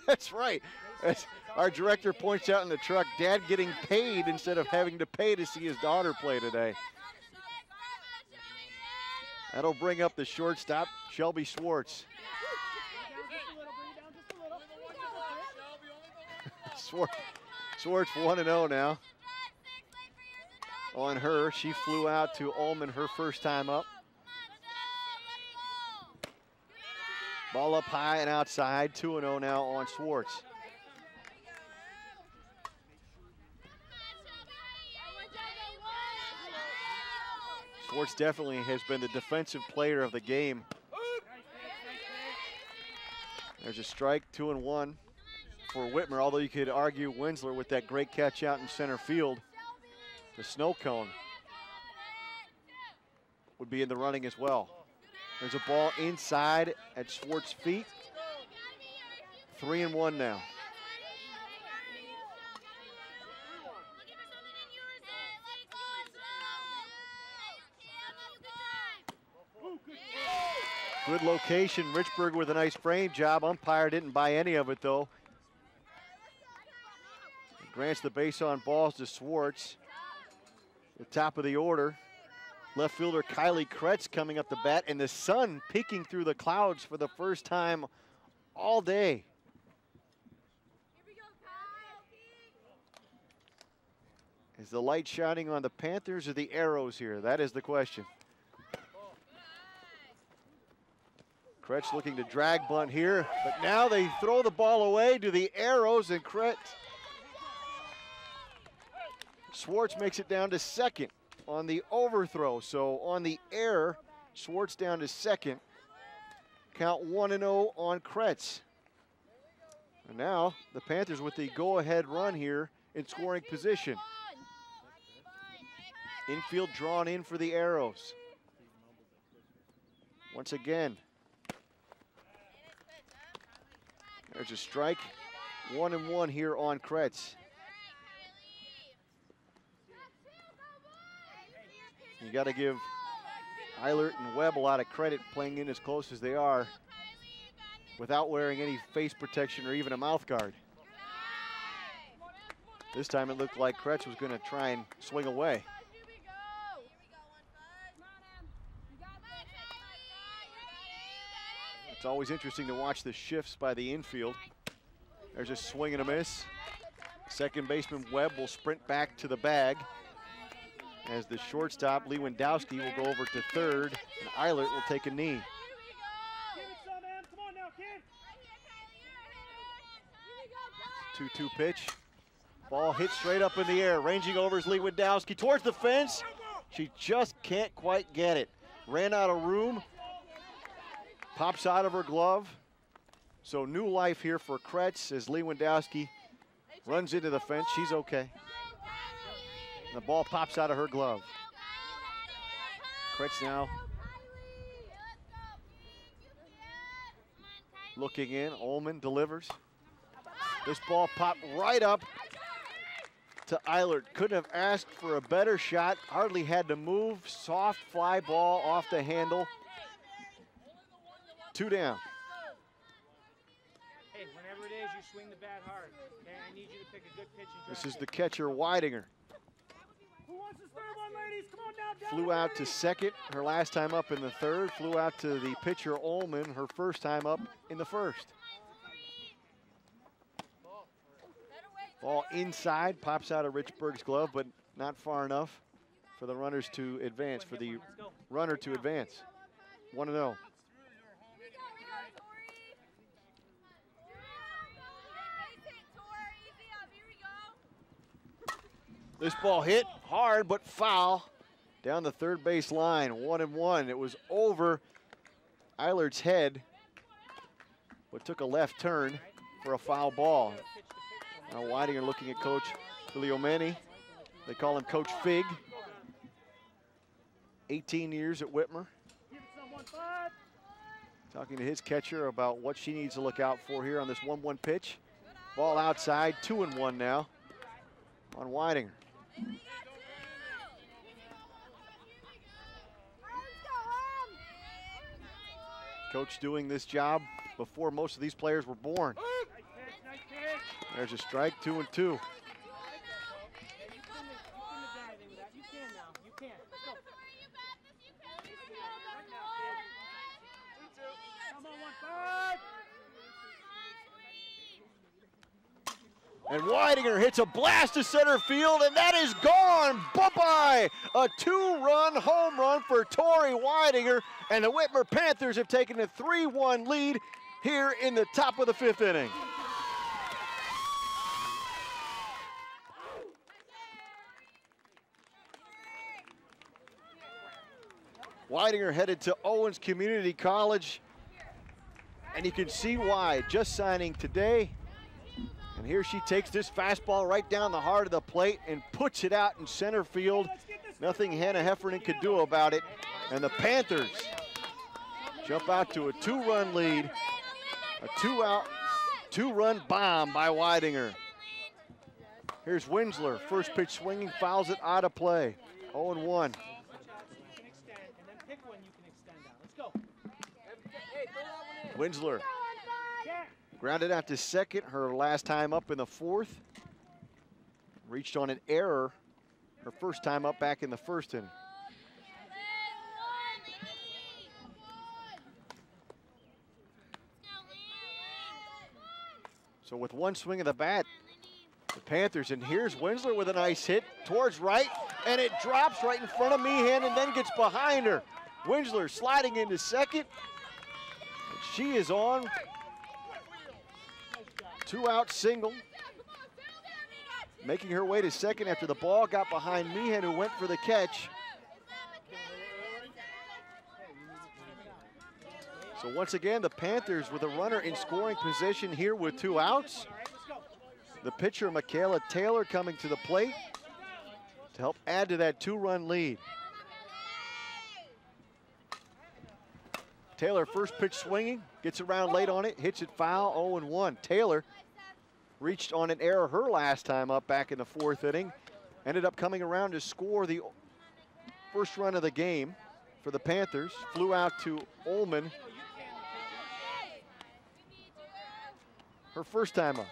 That's right. As our director points out in the truck, Dad getting paid instead of having to pay to see his daughter play today. That'll bring up the shortstop, Shelby Swartz. Swartz 1-0 now. On her, she flew out to Ullman her first time up. Ball up high and outside, 2-0 now on Swartz. Swartz definitely has been the defensive player of the game. There's a strike, 2-1 for Whitmer, although you could argue Winsler with that great catch out in center field. The snow cone would be in the running as well. There's a ball inside at Swartz's feet. 3-1 now. Good location. Richburg with a nice frame job. Umpire didn't buy any of it though. Grants the base on balls to Swartz. The top of the order. Left fielder Kylie Kretz coming up the bat, and the sun peeking through the clouds for the first time all day. Is the light shining on the Panthers or the Arrows here? That is the question. Kretz looking to drag bunt here, but now they throw the ball away to the Arrows, and Swartz makes it down to second on the overthrow. So on the air, Swartz down to second. Count 1-0 on Kretz. And now the Panthers with the go-ahead run here in scoring position. Infield drawn in for the Arrows. Once again. There's a strike. 1-1 here on Kretz. You got to give Eilert and Webb a lot of credit playing in as close as they are without wearing any face protection or even a mouth guard. This time it looked like Kretz was going to try and swing away. It's always interesting to watch the shifts by the infield. There's a swing and a miss. Second baseman Webb will sprint back to the bag, as the shortstop, Lewandowski, will go over to third, and Eilert will take a knee. 2-2 pitch. Ball hit straight up in the air. Ranging over is Lewandowski towards the fence. She just can't quite get it. Ran out of room. Pops out of her glove. So new life here for Kretz as Lewandowski runs into the fence. She's okay. The ball pops out of her glove. Kretz now looking in. Ullman delivers. This ball popped right up to Eilert. Couldn't have asked for a better shot. Hardly had to move. Soft fly ball off the handle. 2 down. Hey, whenever it is, you swing the bat hard. Okay, I need you to pick a good pitch and This is the catcher, Weidinger. Flew out to second her last time up in the third. Flew out to the pitcher, Ullman, her first time up in the first. Ball inside, pops out of Richburg's glove, but not far enough for the runners to advance, for the runner to advance. 1-0. This ball hit hard, but foul down the third base line, 1-1. It was over Eilert's head, but took a left turn for a foul ball. Now Weidinger looking at Coach Guglielmeni. They call him Coach Fig. 18 years at Whitmer. Talking to his catcher about what she needs to look out for here on this 1-1 pitch. Ball outside, 2-1 now on Weidinger. Coach doing this job before most of these players were born. There's a strike, 2-2. And Weidinger hits a blast to center field, and that is gone. Bye-bye. A 2-run home run for Tori Weidinger, and the Whitmer Panthers have taken a 3-1 lead here in the top of the 5th inning. Weidinger headed to Owens Community College, and you can see why. Just signing today. And here she takes this fastball right down the heart of the plate and puts it out in center field. Nothing Hannah Heffernan could do about it. And the Panthers jump out to a 2-run lead. A 2-run bomb by Weidinger. Here's Winsler, first pitch swinging, fouls it out of play. 0-1. Winsler grounded out to second, her last time up in the 4th. Reached on an error, her first time up back in the 1st inning. So with one swing of the bat, the Panthers, and here's Winsler with a nice hit towards right, and it drops right in front of Meehan and then gets behind her. Winsler sliding into second, and she is on. 2-out single. Making her way to second after the ball got behind Meehan, who went for the catch. So once again, the Panthers with a runner in scoring position here with 2 outs. The pitcher, Michaela Taylor, coming to the plate to help add to that 2-run lead. Taylor, first pitch swinging, gets around late on it, hits it foul, 0-1. Taylor reached on an error her last time up back in the 4th inning. Ended up coming around to score the first run of the game for the Panthers. Flew out to Ullman. Her first time up.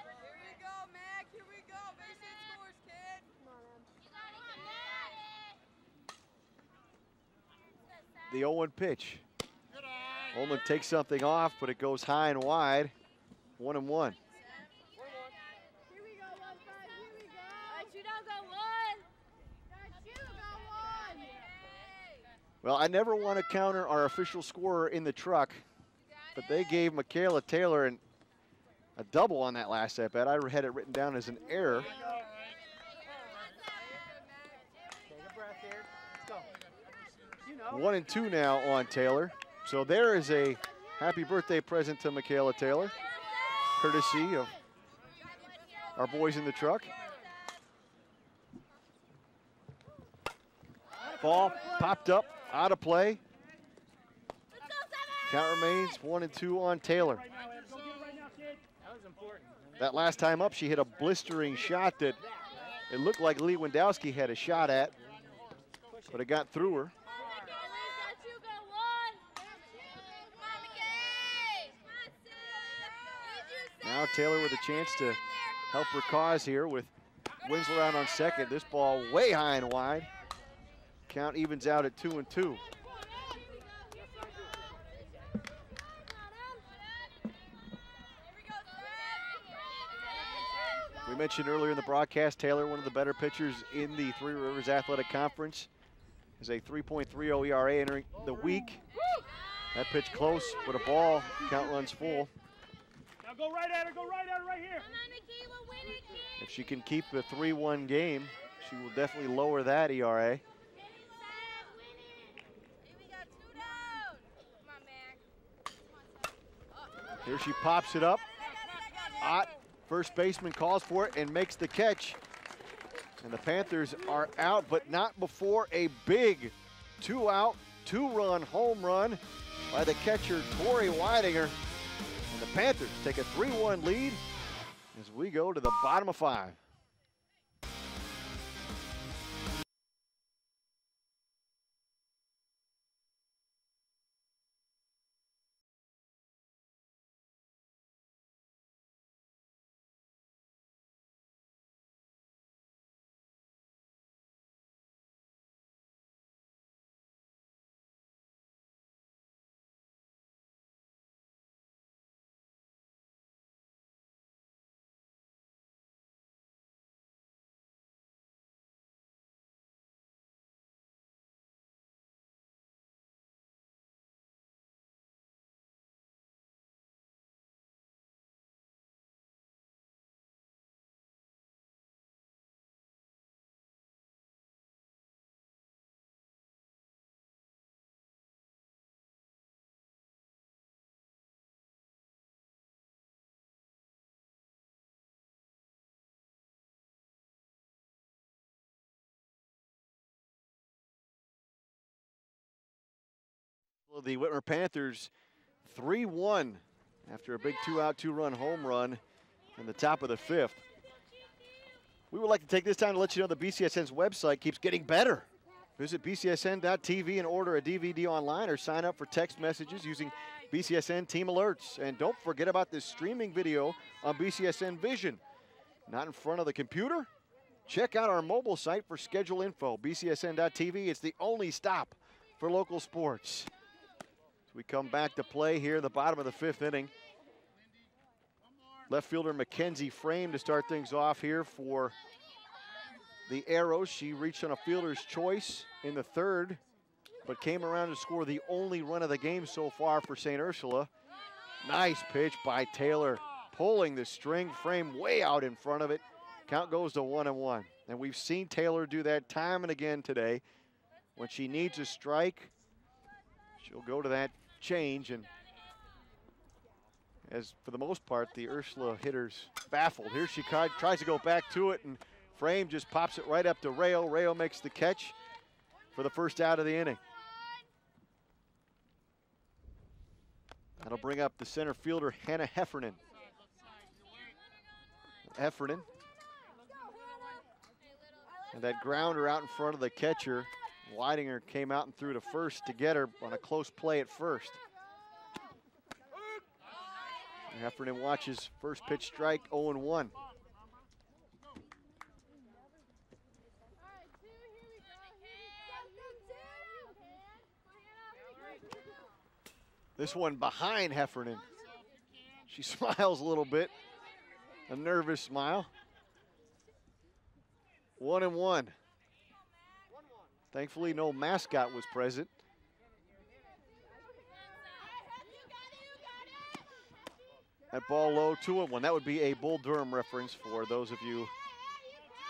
The 0-1 pitch. Ullman takes something off, but it goes high and wide. 1-1. Well, I never want to counter our official scorer in the truck, but they gave Michaela Taylor a double on that last at bat. I had it written down as an error. Take a breath here. Let's go. 1-2 now on Taylor. So there is a happy birthday present to Michaela Taylor, courtesy of our boys in the truck. Ball popped up, out of play. Count remains 1-2 on Taylor. That last time up, she hit a blistering shot that it looked like Lee Wendowski had a shot at, but it got through her. Now Taylor with a chance to help her cause here with Winsler out on second. This ball way high and wide. Count evens out at 2-2. We mentioned earlier in the broadcast, Taylor, one of the better pitchers in the Three Rivers Athletic Conference, is a 3.30 ERA entering the week. That pitch close, but a ball, count runs full. Now go right at her right here. If she can keep the 3-1 game, She will definitely lower that ERA. Here she pops it up. Ott, first baseman, calls for it and makes the catch. And the Panthers are out, but not before a big 2-out, 2-run home run by the catcher, Tori Weidinger. And the Panthers take a 3-1 lead as we go to the bottom of 5. Well, the Whitmer Panthers 3-1 after a big 2-out, 2-run home run in the top of the 5th. We would like to take this time to let you know the BCSN's website keeps getting better. Visit bcsn.tv and order a DVD online or sign up for text messages using BCSN Team Alerts. And don't forget about this streaming video on BCSN Vision. Not in front of the computer? Check out our mobile site for schedule info, bcsn.tv. It's the only stop for local sports. As we come back to play here in the bottom of the 5th inning. Left fielder Mackenzie Frame to start things off here for the Arrows. She reached on a fielder's choice in the 3rd, but came around to score the only run of the game so far for St. Ursula. Nice pitch by Taylor, pulling the string. Frame way out in front of it. Count goes to 1-1. And we've seen Taylor do that time and again today. When she needs a strike, she'll go to that change, and as for the most part, the Ursula hitters baffled. Here she tries to go back to it, and Frame just pops it right up to Rayo. Rayo makes the catch for the first out of the inning. That'll bring up the center fielder, Hannah Heffernan. Heffernan. And that grounder out in front of the catcher. Weidinger came out and threw to first to get her on a close play at first. Heffernan watches first pitch strike, 0-1. This one behind Heffernan. She smiles a little bit, a nervous smile. 1-1. Thankfully, no mascot was present. That ball low, 2-1. That would be a Bull Durham reference for those of you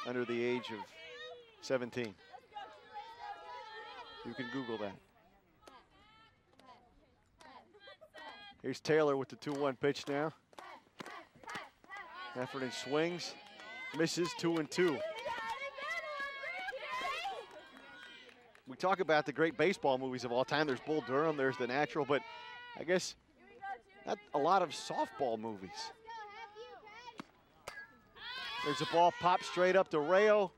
under the age of 17. You can Google that. Here's Taylor with the 2-1 pitch now. Heffernan swings, misses, 2-2. We talk about the great baseball movies of all time. There's Bull Durham, there's The Natural, but I guess not a lot of softball movies. There's a ball popped straight up to Rayo,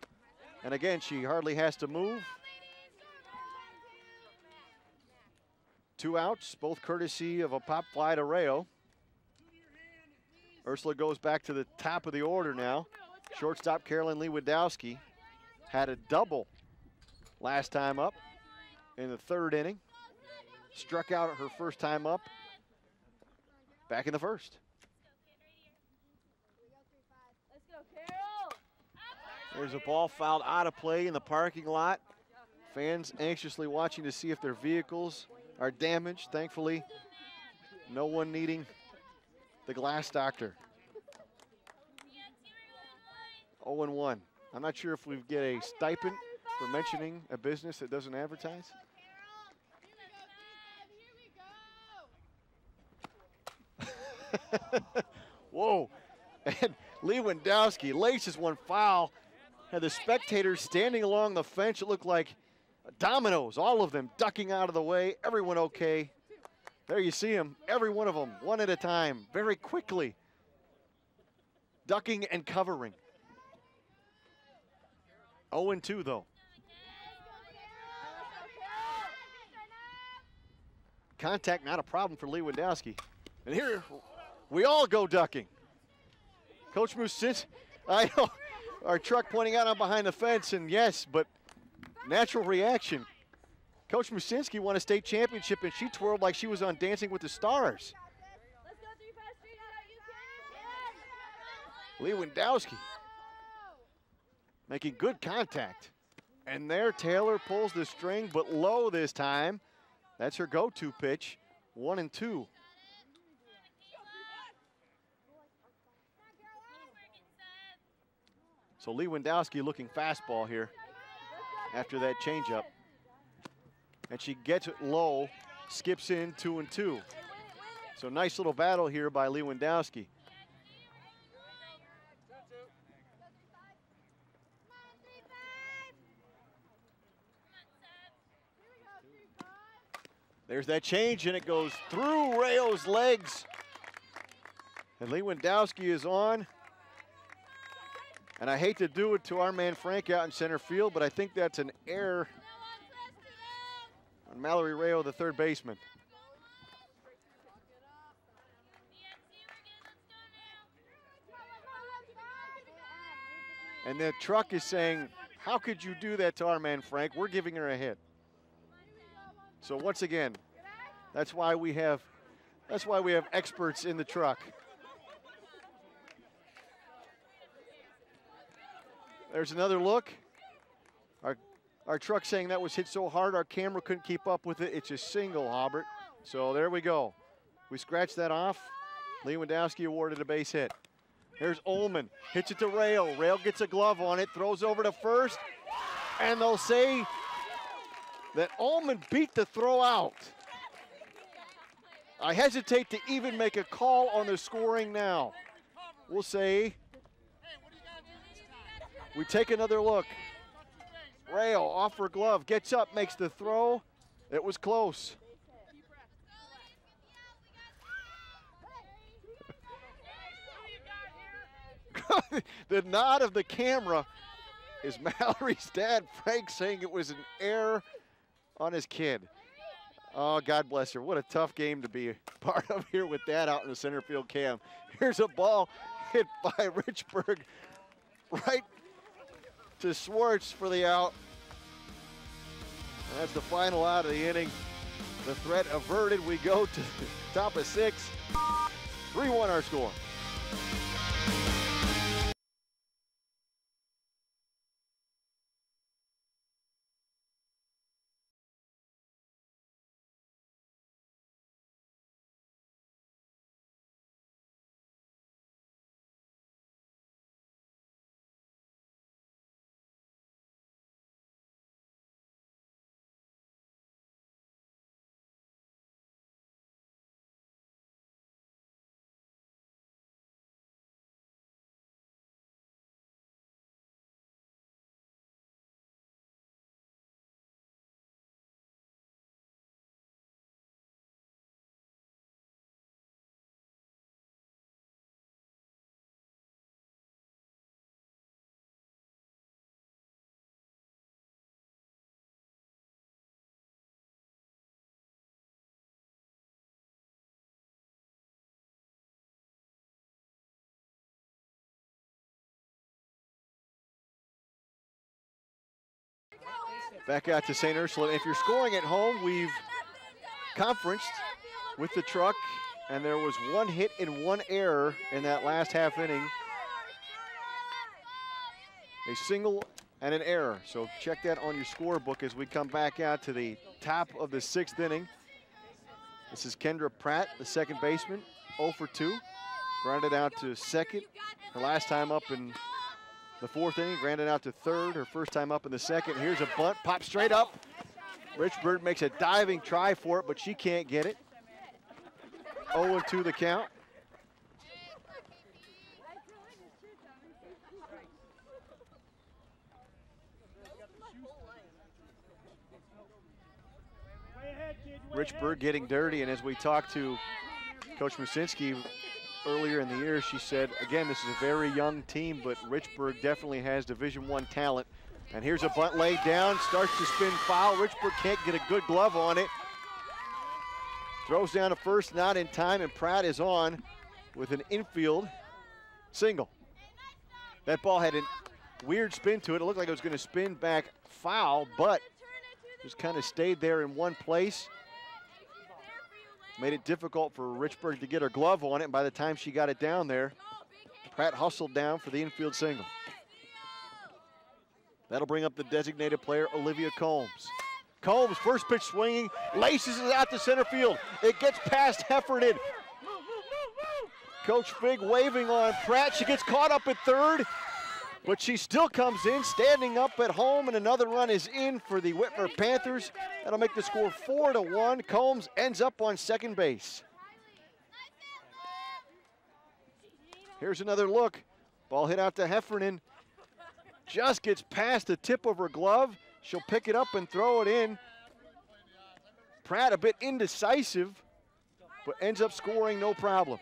and again, she hardly has to move. 2 outs, both courtesy of a pop fly to Rayo. Ursula goes back to the top of the order now. Shortstop Carolyn Lewandowski had a double last time up in the 3rd inning. Struck out her first time up back in the 1st. There's a ball fouled out of play in the parking lot. Fans anxiously watching to see if their vehicles are damaged. Thankfully, no one needing the glass doctor. 0-1. I'm not sure if we get a stipend for mentioning a business that doesn't advertise. Whoa, and Lewandowski laces one foul. Had the spectators standing along the fence. It looked like dominoes, all of them ducking out of the way. Everyone okay. There you see them, every one of them, one at a time, very quickly. Ducking and covering. 0-2 though. Contact not a problem for Lewandowski. And here, we all go ducking. Coach Musinski, I know, our truck pointing out on behind the fence, and yes, but natural reaction. Coach Musinski won a state championship, and she twirled like she was on Dancing with the Stars. Lewandowski making good contact. And there, Taylor pulls the string, but low this time. That's her go-to pitch, 1-2. So Lewandowski looking fastball here after that changeup. And she gets it low, skips in 2-2. So nice little battle here by Lewandowski. There's that change, and it goes through Rayo's legs. And Lewandowski is on. And I hate to do it to our man Frank out in center field, but I think that's an error on Mallory Rayo, the third baseman. And the truck is saying, how could you do that to our man Frank? We're giving her a hit. So once again, that's why we have experts in the truck. There's another look. Our truck saying that was hit so hard our camera couldn't keep up with it. It's a single, Hobart. So there we go. We scratched that off. Lewandowski awarded a base hit. Here's Ullman, hits it to Rayo. Rayo gets a glove on it, throws over to first, and they'll say that Ullman beat the throw out. I hesitate to even make a call on the scoring now. We'll say we take another look. Rayo off her glove, gets up, makes the throw. It was close. The nod of the camera is Mallory's dad, Frank, saying it was an error on his kid. Oh, God bless her. What a tough game to be a part of here with Dad out in the center field cam. Here's a ball hit by Richburg right to Swartz for the out. And that's the final out of the inning. The threat averted. We go to the top of 6. 3-1 our score. Back out to St. Ursula. If you're scoring at home, we've conferenced with the truck, and there was 1 hit and 1 error in that last half inning. A single and an error. So check that on your scorebook as we come back out to the top of the 6th inning. This is Kendra Pratt, the second baseman, 0 for 2. Grounded out to second. Her last time up in the fourth inning, grounded out to third, her first time up in the second. Here's a bunt, pop straight up. Richburg makes a diving try for it, but she can't get it. 0-2 the count. Richburg getting dirty, and as we talked to Coach Musinski earlier in the year, she said, again, this is a very young team, but Richburg definitely has Division I talent. And here's a bunt laid down, starts to spin foul. Richburg can't get a good glove on it. Throws down to first, not in time, and Pratt is on with an infield single. That ball had a weird spin to it. It looked like it was going to spin back foul, but just kind of stayed there in one place. Made it difficult for Richburg to get her glove on it, and by the time she got it down there, Pratt hustled down for the infield single. That'll bring up the designated player, Olivia Combs. Combs, first pitch swinging, laces it out to center field. It gets past Heffernan. Coach Fig waving on Pratt. She gets caught up at third, but she still comes in, standing up at home, and another run is in for the Whitmer Panthers. That'll make the score 4-1. Combs ends up on second base. Here's another look. Ball hit out to Heffernan. Just gets past the tip of her glove. She'll pick it up and throw it in. Pratt a bit indecisive, but ends up scoring no problem.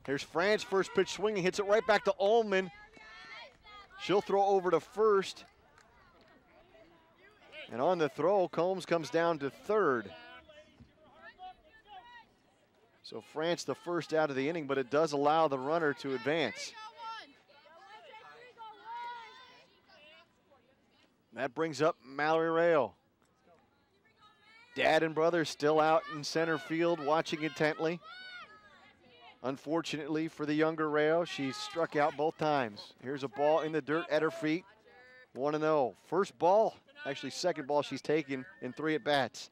Here's France, first pitch swinging, hits it right back to Ullman. She'll throw over to first. And on the throw, Combs comes down to third. So France the first out of the inning, but it does allow the runner to advance. That brings up Mallory Rayo. Dad and brother still out in center field watching intently. Unfortunately for the younger Rayo, she struck out both times. Here's a ball in the dirt at her feet. 1-0. First ball, actually second ball she's taken in 3 at-bats.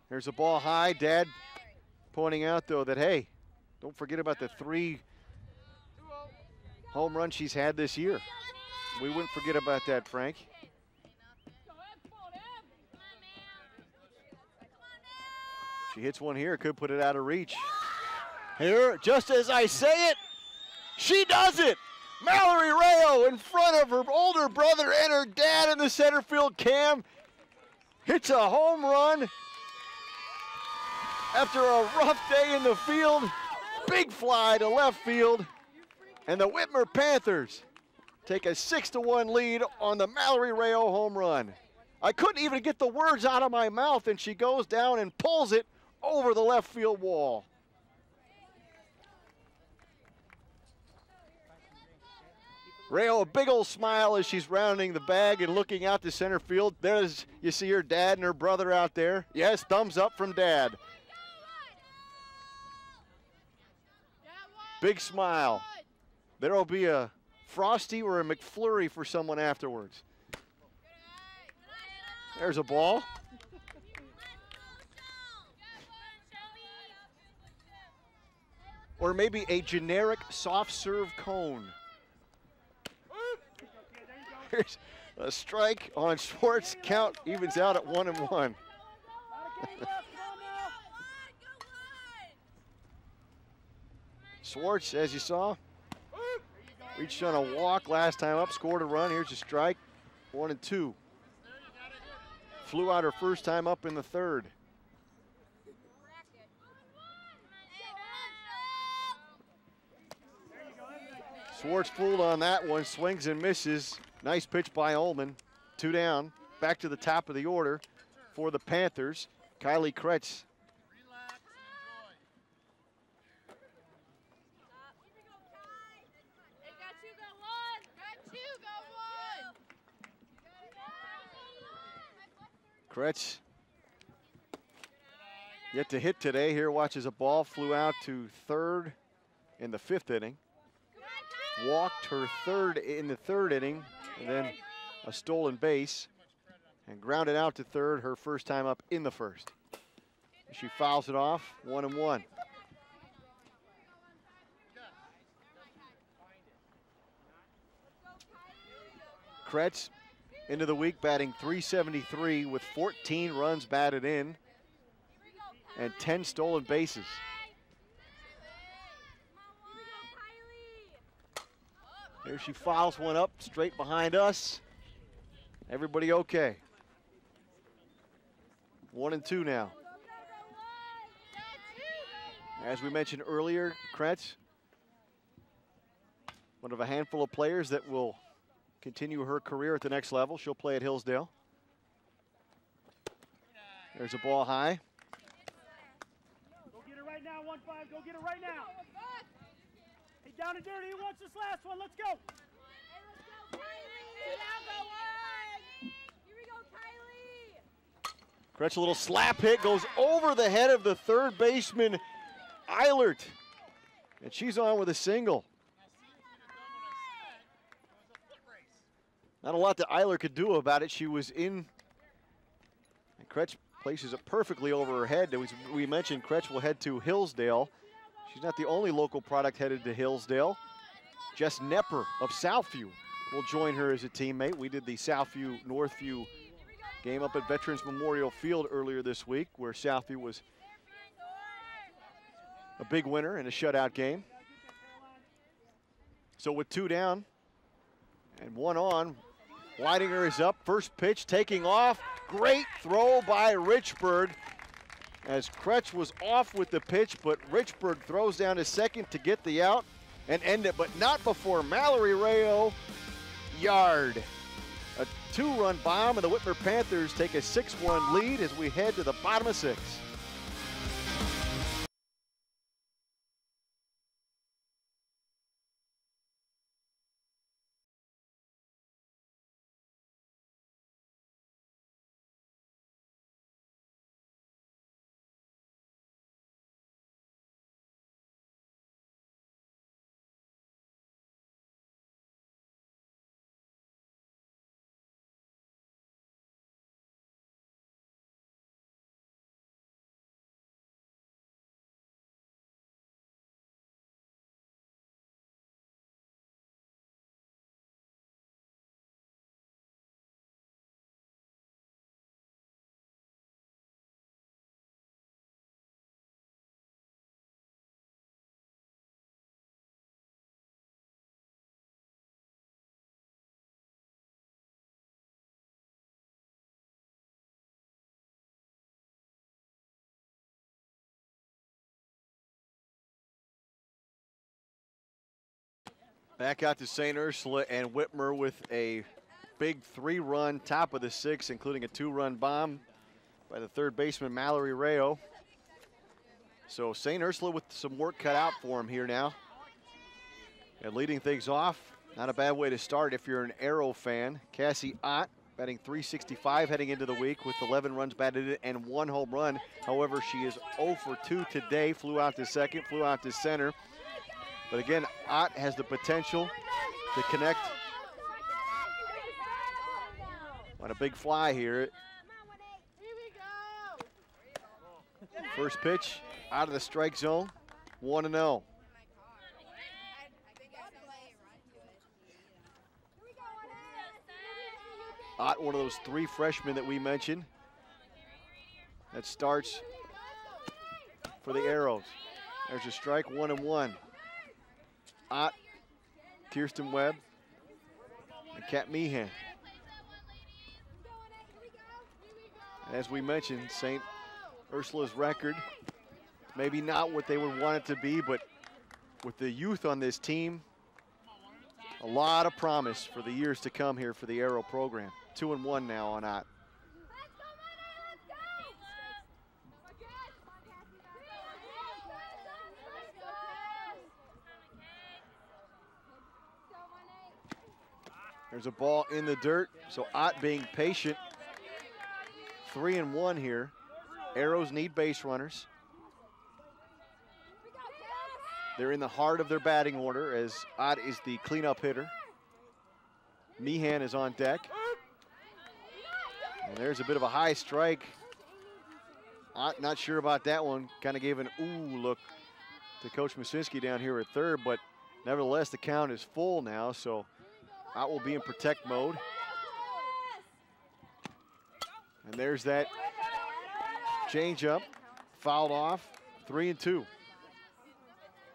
Here's a ball high. Dad pointing out, though, that, hey, don't forget about the 3 home runs she's had this year. We wouldn't forget about that, Frank. She hits one here, could put it out of reach. Here, just as I say it, she does it! Mallory Rayo in front of her older brother and her dad in the center field cam. Hits a home run. After a rough day in the field, big fly to left field, and the Whitmer Panthers take a 6-1 lead on the Mallory Rayo home run. I couldn't even get the words out of my mouth, and she goes down and pulls it over the left field wall. Rayo, a big old smile as she's rounding the bag and looking out to center field. There's, you see her dad and her brother out there. Yes, thumbs up from Dad. Big smile. There'll be a Frosty or a McFlurry for someone afterwards. There's a ball. Or maybe a generic soft serve cone. Here's a strike on Schwartz. Count evens out at 1-1. Schwartz, as you saw, reached on a walk last time up, scored a run. Here's a strike, 1-2. Flew out her first time up in the third. Schwartz fooled on that one, swings and misses. Nice pitch by Ullman. 2 down, back to the top of the order for the Panthers. Kylie Kretz. Kretz yet to hit today. Here watches a ball, flew out to third in the 5th inning. Walked her third in the 3rd inning, and then a stolen base, and grounded out to 3rd her first time up in the 1st. She fouls it off, 1-1. Kretz into the week batting .373 with 14 runs batted in and 10 stolen bases. Here she fouls one up straight behind us. Everybody okay. 1-2 now. As we mentioned earlier, Kretz, one of a handful of players that will continue her career at the next level. She'll play at Hillsdale. There's a ball high. Go get it right now, 1-5. Go get it right now. Hey, down and dirty. Who wants this last one? Let's go. Hey, let's go, Kylie. Now go on. Here we go, Kylie. Kretz, a little slap hit, goes over the head of the 3rd baseman, Eilert. And she's on with a single. Not a lot that Eilert could do about it. She was in, and Kretz places it perfectly over her head. We mentioned Kretz will head to Hillsdale. She's not the only local product headed to Hillsdale. Jess Nepper of Southview will join her as a teammate. We did the Southview-Northview game up at Veterans Memorial Field earlier this week, where Southview was a big winner in a shutout game. So with 2 down and 1 on, Leidinger is up, first pitch taking off. Great throw by Richburg as Kretz was off with the pitch, but Richburg throws down to second to get the out and end it, but not before Mallory Rayo yard. A 2-run bomb, and the Whitmer Panthers take a 6-1 lead as we head to the bottom of 6. Back out to St. Ursula and Whitmer with a big 3-run top of the 6th, including a 2-run bomb by the 3rd baseman, Mallory Rayo. So St. Ursula with some work cut out for him here now. And leading things off, not a bad way to start if you're an Arrow fan. Cassie Ott batting .365 heading into the week with 11 runs batted in and 1 home run. However, she is 0 for 2 today. Flew out to second, flew out to center. But again, Ott has the potential to connect on a big fly here. First pitch out of the strike zone, 1-0. Ott, one of those 3 freshmen that we mentioned that starts for the Arrows. There's a strike, 1-1. Ott, Kirsten Webb, and Kat Meehan. And as we mentioned, St. Ursula's record, maybe not what they would want it to be, but with the youth on this team, a lot of promise for the years to come here for the Arrow program. 2-1 now on Ott. There's a ball in the dirt, so Ott being patient. 3-1 here. Arrows need base runners. They're in the heart of their batting order as Ott is the cleanup hitter. Meehan is on deck. And there's a bit of a high strike. Ott not sure about that one. Kind of gave an ooh look to Coach Masinski down here at third, but nevertheless the count is full now, so Ott will be in protect mode. And there's that changeup, fouled off, 3-2.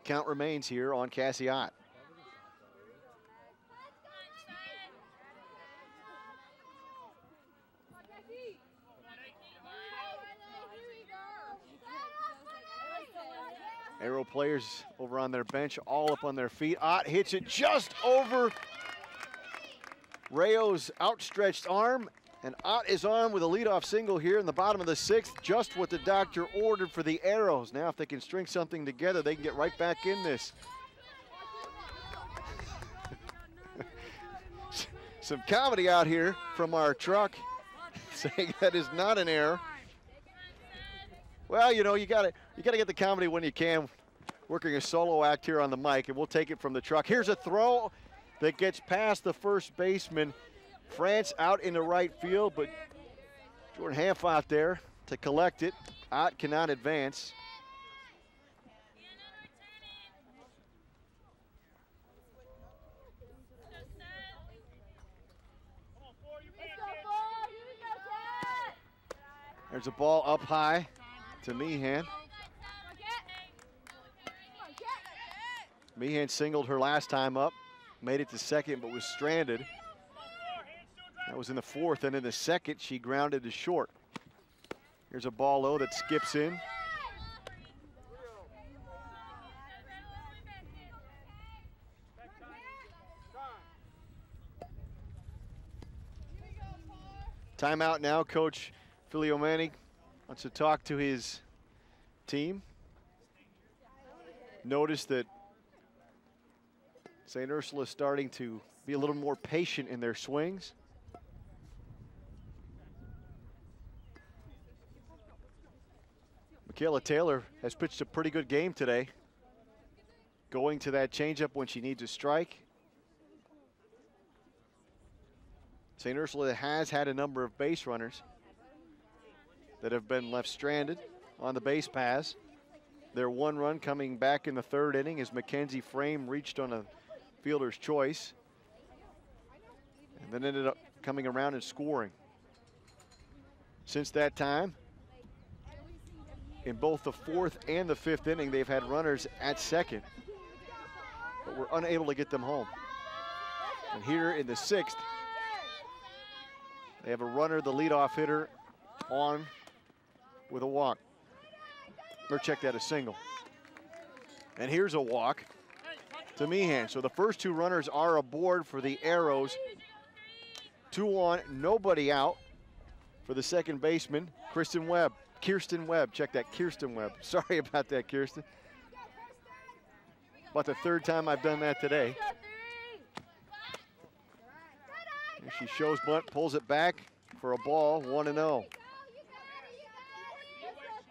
Count remains here on Cassie Ott. Arrow players over on their bench, all up on their feet. Ott hits it just over Rayo's outstretched arm, and Ott is on with a leadoff single here in the bottom of the 6th, just what the doctor ordered for the Arrows. Now if they can string something together, they can get right back in this. Some comedy out here from our truck saying that is not an error. Well, you know, you gotta get the comedy when you can. Working a solo act here on the mic, and we'll take it from the truck. Here's a throw that gets past the first baseman. France out into right field, but Jordan Hanf out there to collect it. Ott cannot advance. There's a ball up high to Meehan. Meehan singled her last time up, made it to second, but was stranded. That was in the 4th, and in the 2nd, she grounded to short. Here's a ball low that skips in. Timeout now. Coach Filiomani wants to talk to his team. Notice that St. Ursula is starting to be a little more patient in their swings. Michaela Taylor has pitched a pretty good game today, going to that changeup when she needs a strike. St. Ursula has had a number of base runners that have been left stranded on the base paths. Their one run coming back in the 3rd inning as Mackenzie Frame reached on a fielder's choice and then ended up coming around and scoring. Since that time, in both the 4th and the 5th inning, they've had runners at second, but were unable to get them home. And here in the 6th, they have a runner, the leadoff hitter, on with a walk. Or check that, a single. And here's a walk to Meehan. So the first 2 runners are aboard for the Arrows. 2 on, nobody out for the second baseman, Kirsten Webb. Check that, Kirsten Webb. Sorry about that, Kirsten. About the 3rd time I've done that today. And she shows bunt, pulls it back for a ball, 1-0.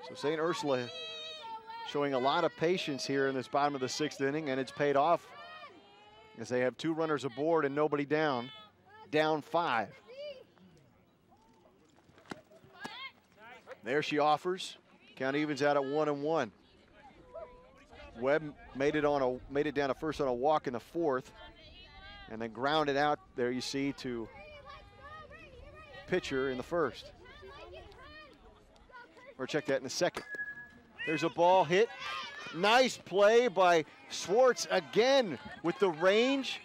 So St. Ursula showing a lot of patience here in this bottom of the 6th inning, and it's paid off as they have 2 runners aboard and nobody down, down 5. There she offers. Count evens out at 1-1. Webb made it down to first on a walk in the 4th, and then grounded out there, you see, to pitcher in the 1st. Or check that in the 2nd. There's a ball hit. Nice play by Swartz again with the range.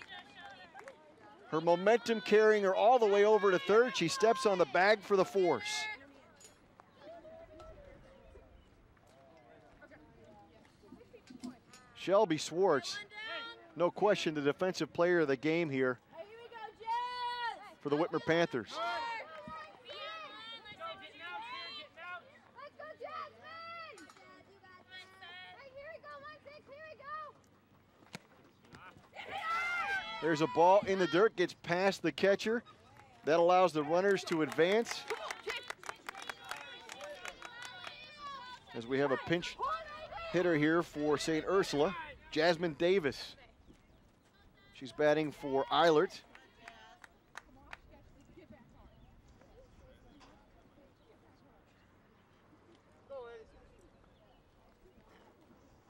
Her momentum carrying her all the way over to 3rd. She steps on the bag for the force. Shelby Swartz, no question the defensive player of the game here for the Whitmer Panthers. There's a ball in the dirt, gets past the catcher. That allows the runners to advance. As we have a pinch hitter here for St. Ursula. Jasmine Davis. She's batting for Eilert.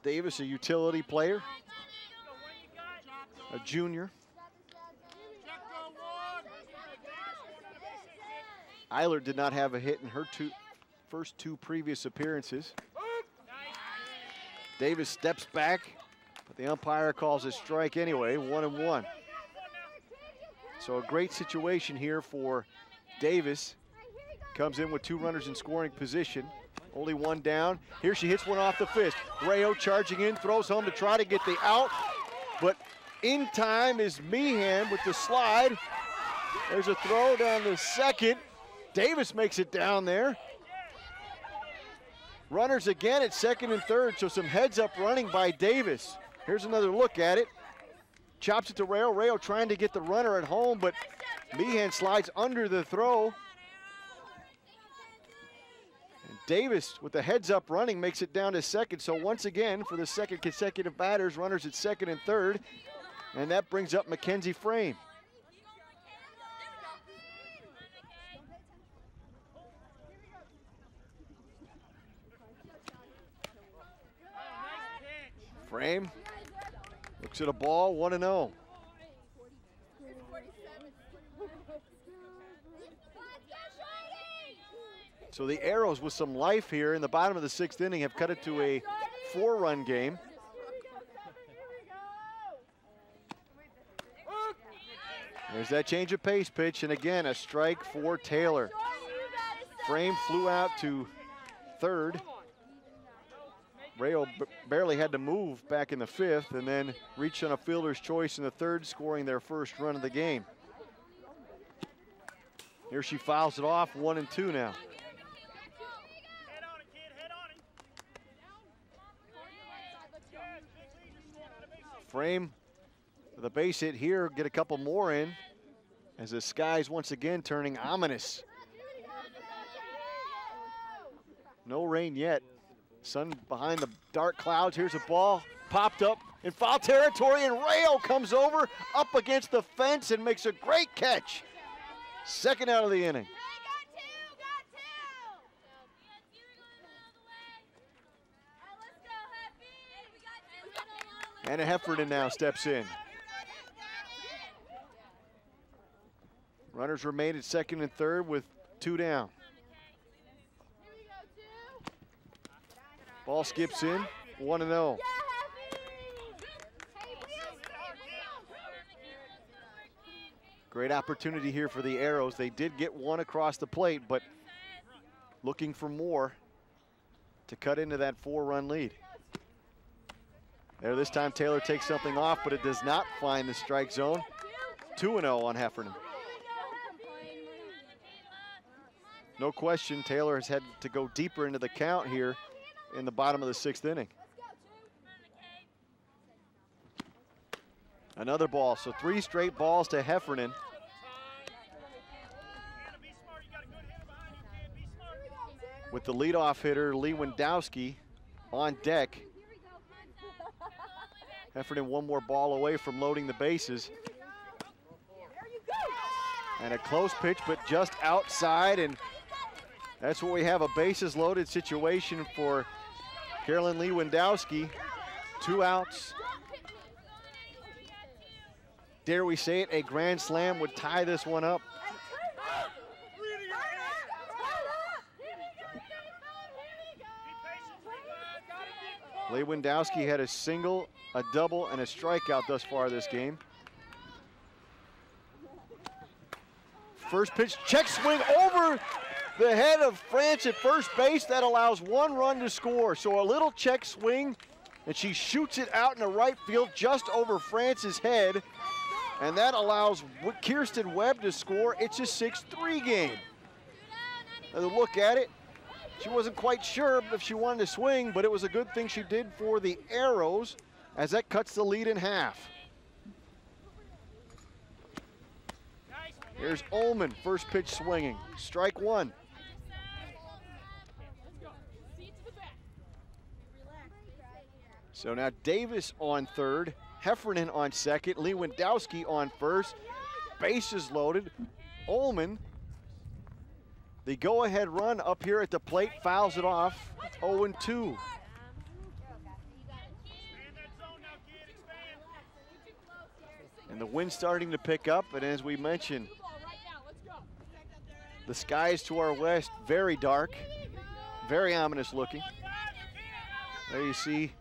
Davis, a utility player, a junior. Eilert did not have a hit in her first two previous appearances. Davis steps back, but the umpire calls a strike anyway, 1-1. So a great situation here for Davis. Comes in with 2 runners in scoring position. Only 1 down. Here she hits one off the fist. Rayo charging in, throws home to try to get the out. But in time is Meehan with the slide. There's a throw down the second. Davis makes it down there. Runners again at second and third, so some heads up running by Davis. Here's another look at it. Chops it to Rayo. Rayo trying to get the runner at home, but Meehan slides under the throw. Davis, with the heads up running, makes it down to second. So once again, for the second consecutive batters, runners at second and third. And that brings up Mackenzie Frame. Frame looks at a ball, 1-0. So the Arrows with some life here in the bottom of the 6th inning have cut it to a 4-run game. There's that change of pace pitch, and again, a strike for Taylor. Frame flew out to third. Rayo barely had to move back in the 5th and then reached on a fielder's choice in the 3rd, scoring their first run of the game. Here she fouls it off, 1-2 now. Frame, the base hit here, get a couple more in as the skies once again turning ominous. No rain yet. Sun behind the dark clouds. Here's a ball popped up in foul territory, and Rayo comes over up against the fence and makes a great catch. Second out of the inning. Anna Heffernan now steps in. Runners remain at second and third with 2 down. Ball skips in, 1-0. Great opportunity here for the Arrows. They did get one across the plate, but looking for more to cut into that 4-run lead. There this time Taylor takes something off, but it does not find the strike zone. 2-0 on Heffernan. No question, Taylor has had to go deeper into the count here in the bottom of the 6th inning. Another ball, so 3 straight balls to Heffernan. With the leadoff hitter, Lewandowski, on deck. Heffernan 1 more ball away from loading the bases. And a close pitch, but just outside, and that's what we have, a bases loaded situation for Carolyn Lewandowski. 2 outs. Dare we say it, a grand slam would tie this one up. Lewandowski had a single, a double, and a strikeout thus far this game. First pitch, check swing over the head of France at first base. That allows 1 run to score. So a little check swing, and she shoots it out in the right field just over France's head. And that allows Kirsten Webb to score. It's a 6-3 game. Another look at it. She wasn't quite sure if she wanted to swing, but it was a good thing she did for the Arrows, as that cuts the lead in half. Here's Ullman, first pitch swinging, strike 1. So now Davis on third, Heffernan on second, Lewandowski on first. Bases loaded. Ullman, the go-ahead run up here at the plate, fouls it off. 0-2. And the wind starting to pick up, and as we mentioned, the skies to our west, very dark, very ominous looking. There you see,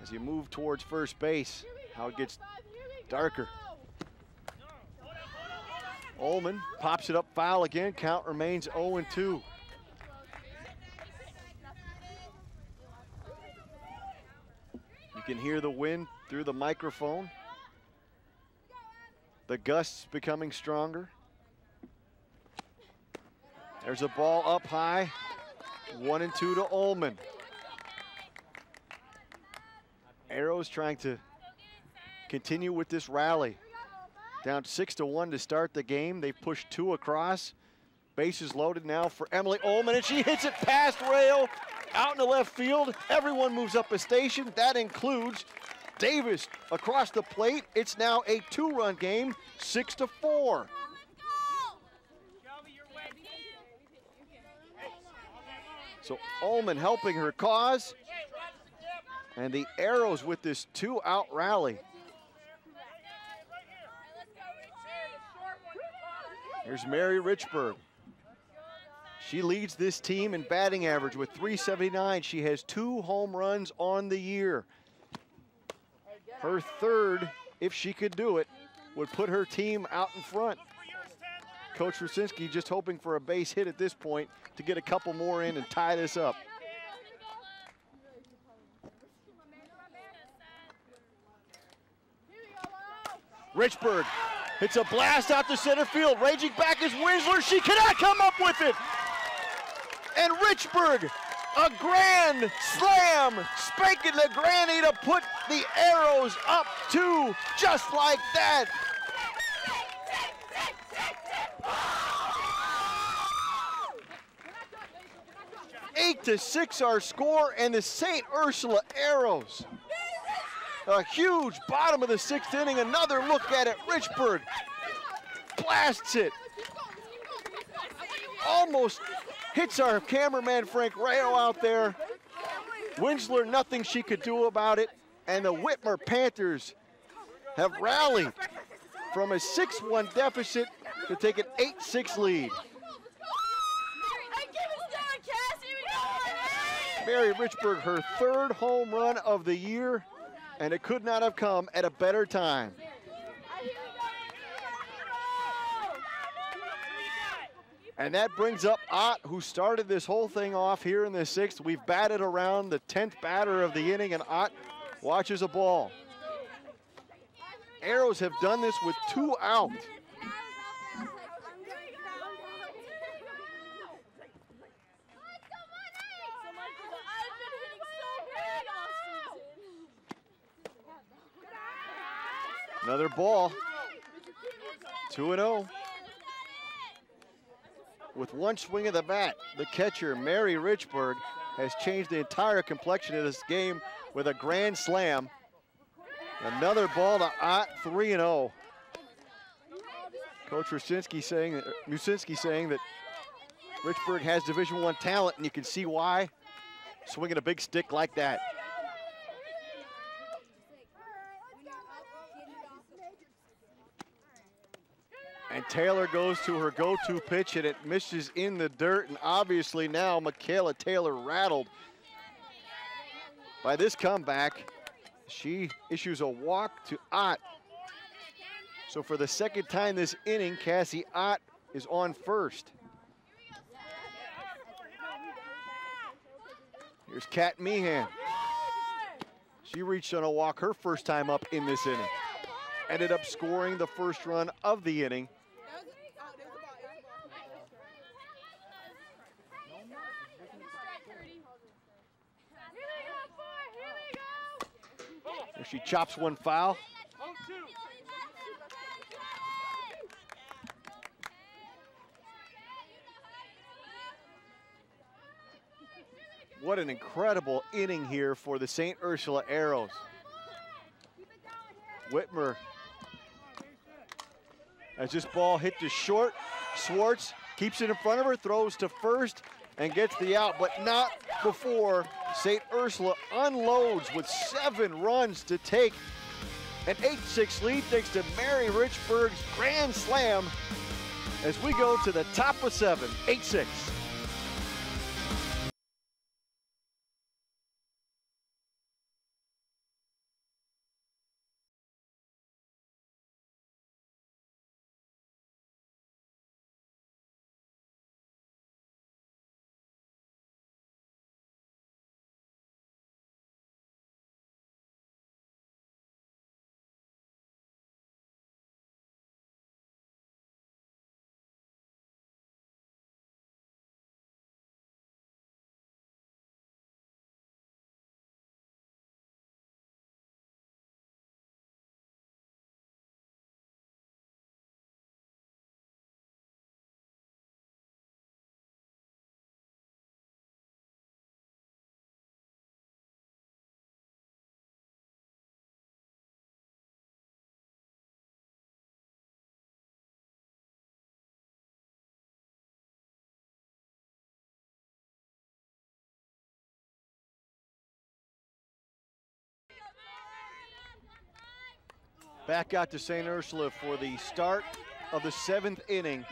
as you move towards first base, how it gets darker. Ullman pops it up, foul again, count remains 0-2. You can hear the wind through the microphone. The gusts becoming stronger. There's a ball up high, 1-2 to Ullman. Arrows trying to continue with this rally. Down 6-1 to start the game. They pushed 2 across. Bases loaded now for Emily Ullman, and she hits it past rail, out in the left field. Everyone moves up a station. That includes Davis across the plate. It's now a 2-run game, 6-4. So Ullman helping her cause. And the Arrows with this 2-out rally. Here's Mary Richburg. She leads this team in batting average with .379. She has 2 home runs on the year. Her third, if she could do it, would put her team out in front. Coach Rusinski just hoping for a base hit at this point to get a couple more in and tie this up. Richburg hits a blast out to center field. Raging back is Winsler. She cannot come up with it. And Richburg, a grand slam, spanking the granny to put the Arrows up 2, just like that. 8-6 our score, and the St. Ursula Arrows. A huge bottom of the 6th inning. Another look at it. Richburg blasts it. Almost hits our cameraman Frank Rayo out there. Winsler, nothing she could do about it. And the Whitmer Panthers have rallied from a 6-1 deficit to take an 8-6 lead. Mary Richburg, her 3rd home run of the year, and it could not have come at a better time. And that brings up Ott, who started this whole thing off here in the 6th. We've batted around the 10th batter of the inning, and Ott watches a ball. Arrows have done this with 2 out. Another ball, 2-0. With 1 swing of the bat, the catcher, Mary Richburg, has changed the entire complexion of this game with a grand slam. Another ball to Ott, 3-0. Coach Rusinski saying that Richburg has Division I talent, and you can see why, swinging a big stick like that. And Taylor goes to her go-to pitch, and it misses in the dirt, and obviously now Michaela Taylor rattled by this comeback. She issues a walk to Ott. So for the 2nd time this inning, Cassie Ott is on first. Here's Kat Meehan. She reached on a walk her first time up in this inning. Ended up scoring the 1st run of the inning. She chops one foul. What an incredible inning here for the St. Ursula Arrows. Whitmer, as this ball hit to short, Swartz keeps it in front of her, throws to first, and gets the out, but not before St. Ursula unloads with 7 runs to take an 8-6 lead thanks to Mary Richburg's grand slam as we go to the top of 7, 8-6. Back out to St. Ursula for the start of the 7th inning.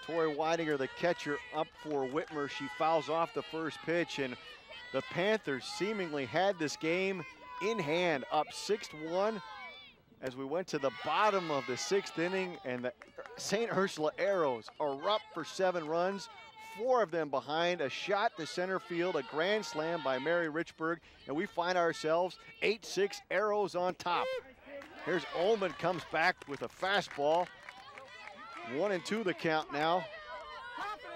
Tori Weidinger, the catcher, up for Whitmer. She fouls off the first pitch, and the Panthers seemingly had this game in hand, up 6-1 as we went to the bottom of the 6th inning, and the St. Ursula Arrows are up for 7 runs, 4 of them behind, a shot to center field, a grand slam by Mary Richburg, and we find ourselves 8-6 Arrows on top. Here's Ullman, comes back with a fastball. 1-2 the count now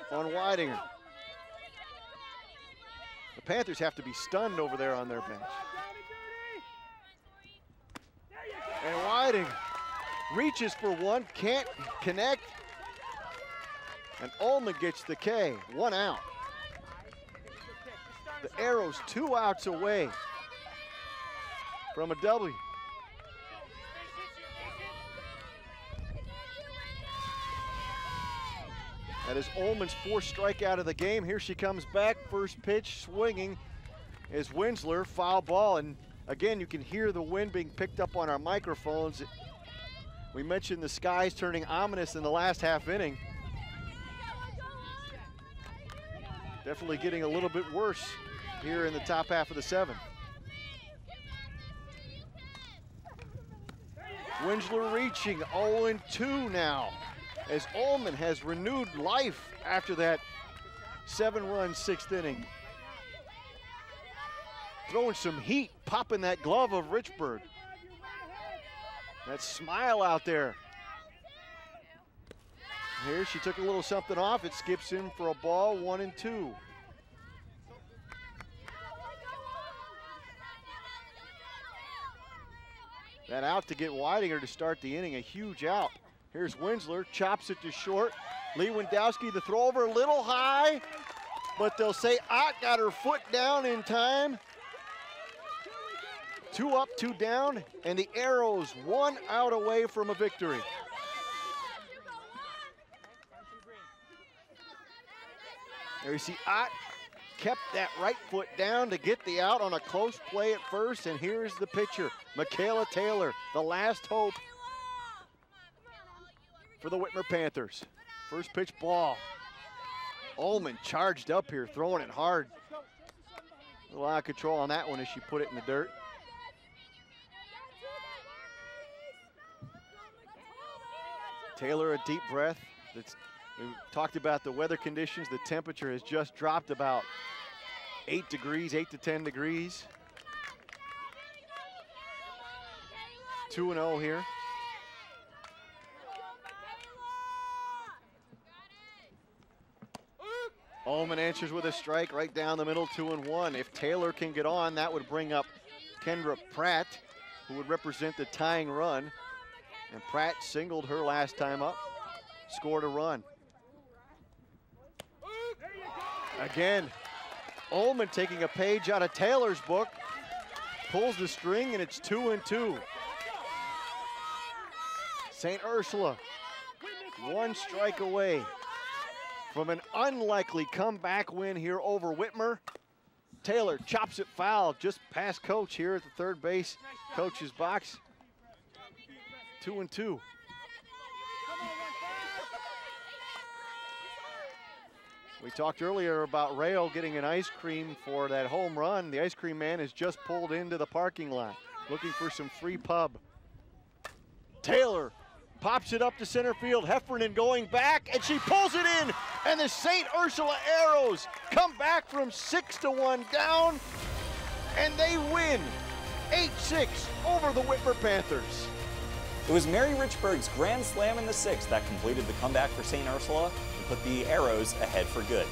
on Weidinger. The Panthers have to be stunned over there on their bench. And Weidinger reaches for one, can't connect. And Ullman gets the K, 1 out. The Arrows 2 outs away from a W. That is Ullman's 4th strikeout of the game. Here she comes back, first pitch swinging is Winsler, foul ball. And again, you can hear the wind being picked up on our microphones. We mentioned the skies turning ominous in the last half inning. Definitely getting a little bit worse here in the top half of the 7th. Winsler reaching, 0-2 now, as Ullman has renewed life after that 7-run 6th inning. Throwing some heat, popping that glove of Richburg. That smile out there. Here she took a little something off. It skips in for a ball, 1-2. That out to get Weidinger to start the inning, a huge out. Here's Winsler, chops it to short. Lewandowski, the throw over, a little high, but they'll say Ott got her foot down in time. 2 up, 2 down, and the Arrows 1 out away from a victory. There you see Ott kept that right foot down to get the out on a close play at first, and here's the pitcher, Michaela Taylor, the last hope for the Whitmer Panthers. First pitch ball. Ullman charged up here, throwing it hard. A little out of control on that one as she put it in the dirt. Taylor, a deep breath. We talked about the weather conditions. The temperature has just dropped about 8 degrees, 8 to 10 degrees. 2-0 here. Ullman answers with a strike right down the middle, 2-1. If Taylor can get on, that would bring up Kendra Pratt, who would represent the tying run. And Pratt singled her last time up, scored a run. Again, Ullman taking a page out of Taylor's book, pulls the string, and it's 2-2. St. Ursula, one strike away from an unlikely comeback win here over Whitmer. Taylor chops it foul just past coach here at the third base coach's box. 2-2. We talked earlier about Rail getting an ice cream for that home run. The ice cream man has just pulled into the parking lot looking for some free pub. Taylor pops it up to center field. Heffernan going back, and she pulls it in, and the St. Ursula Arrows come back from 6-1 down, and they win 8-6 over the Whitmer Panthers. It was Mary Richburg's grand slam in the sixth that completed the comeback for St. Ursula and put the Arrows ahead for good.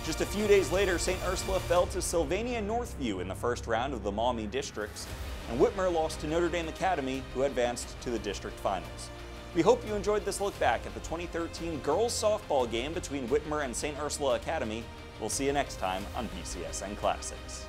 Just a few days later, St. Ursula fell to Sylvania Northview in the first round of the Maumee districts, and Whitmer lost to Notre Dame Academy, who advanced to the district finals. We hope you enjoyed this look back at the 2013 girls softball game between Whitmer and St. Ursula Academy. We'll see you next time on BCSN Classics.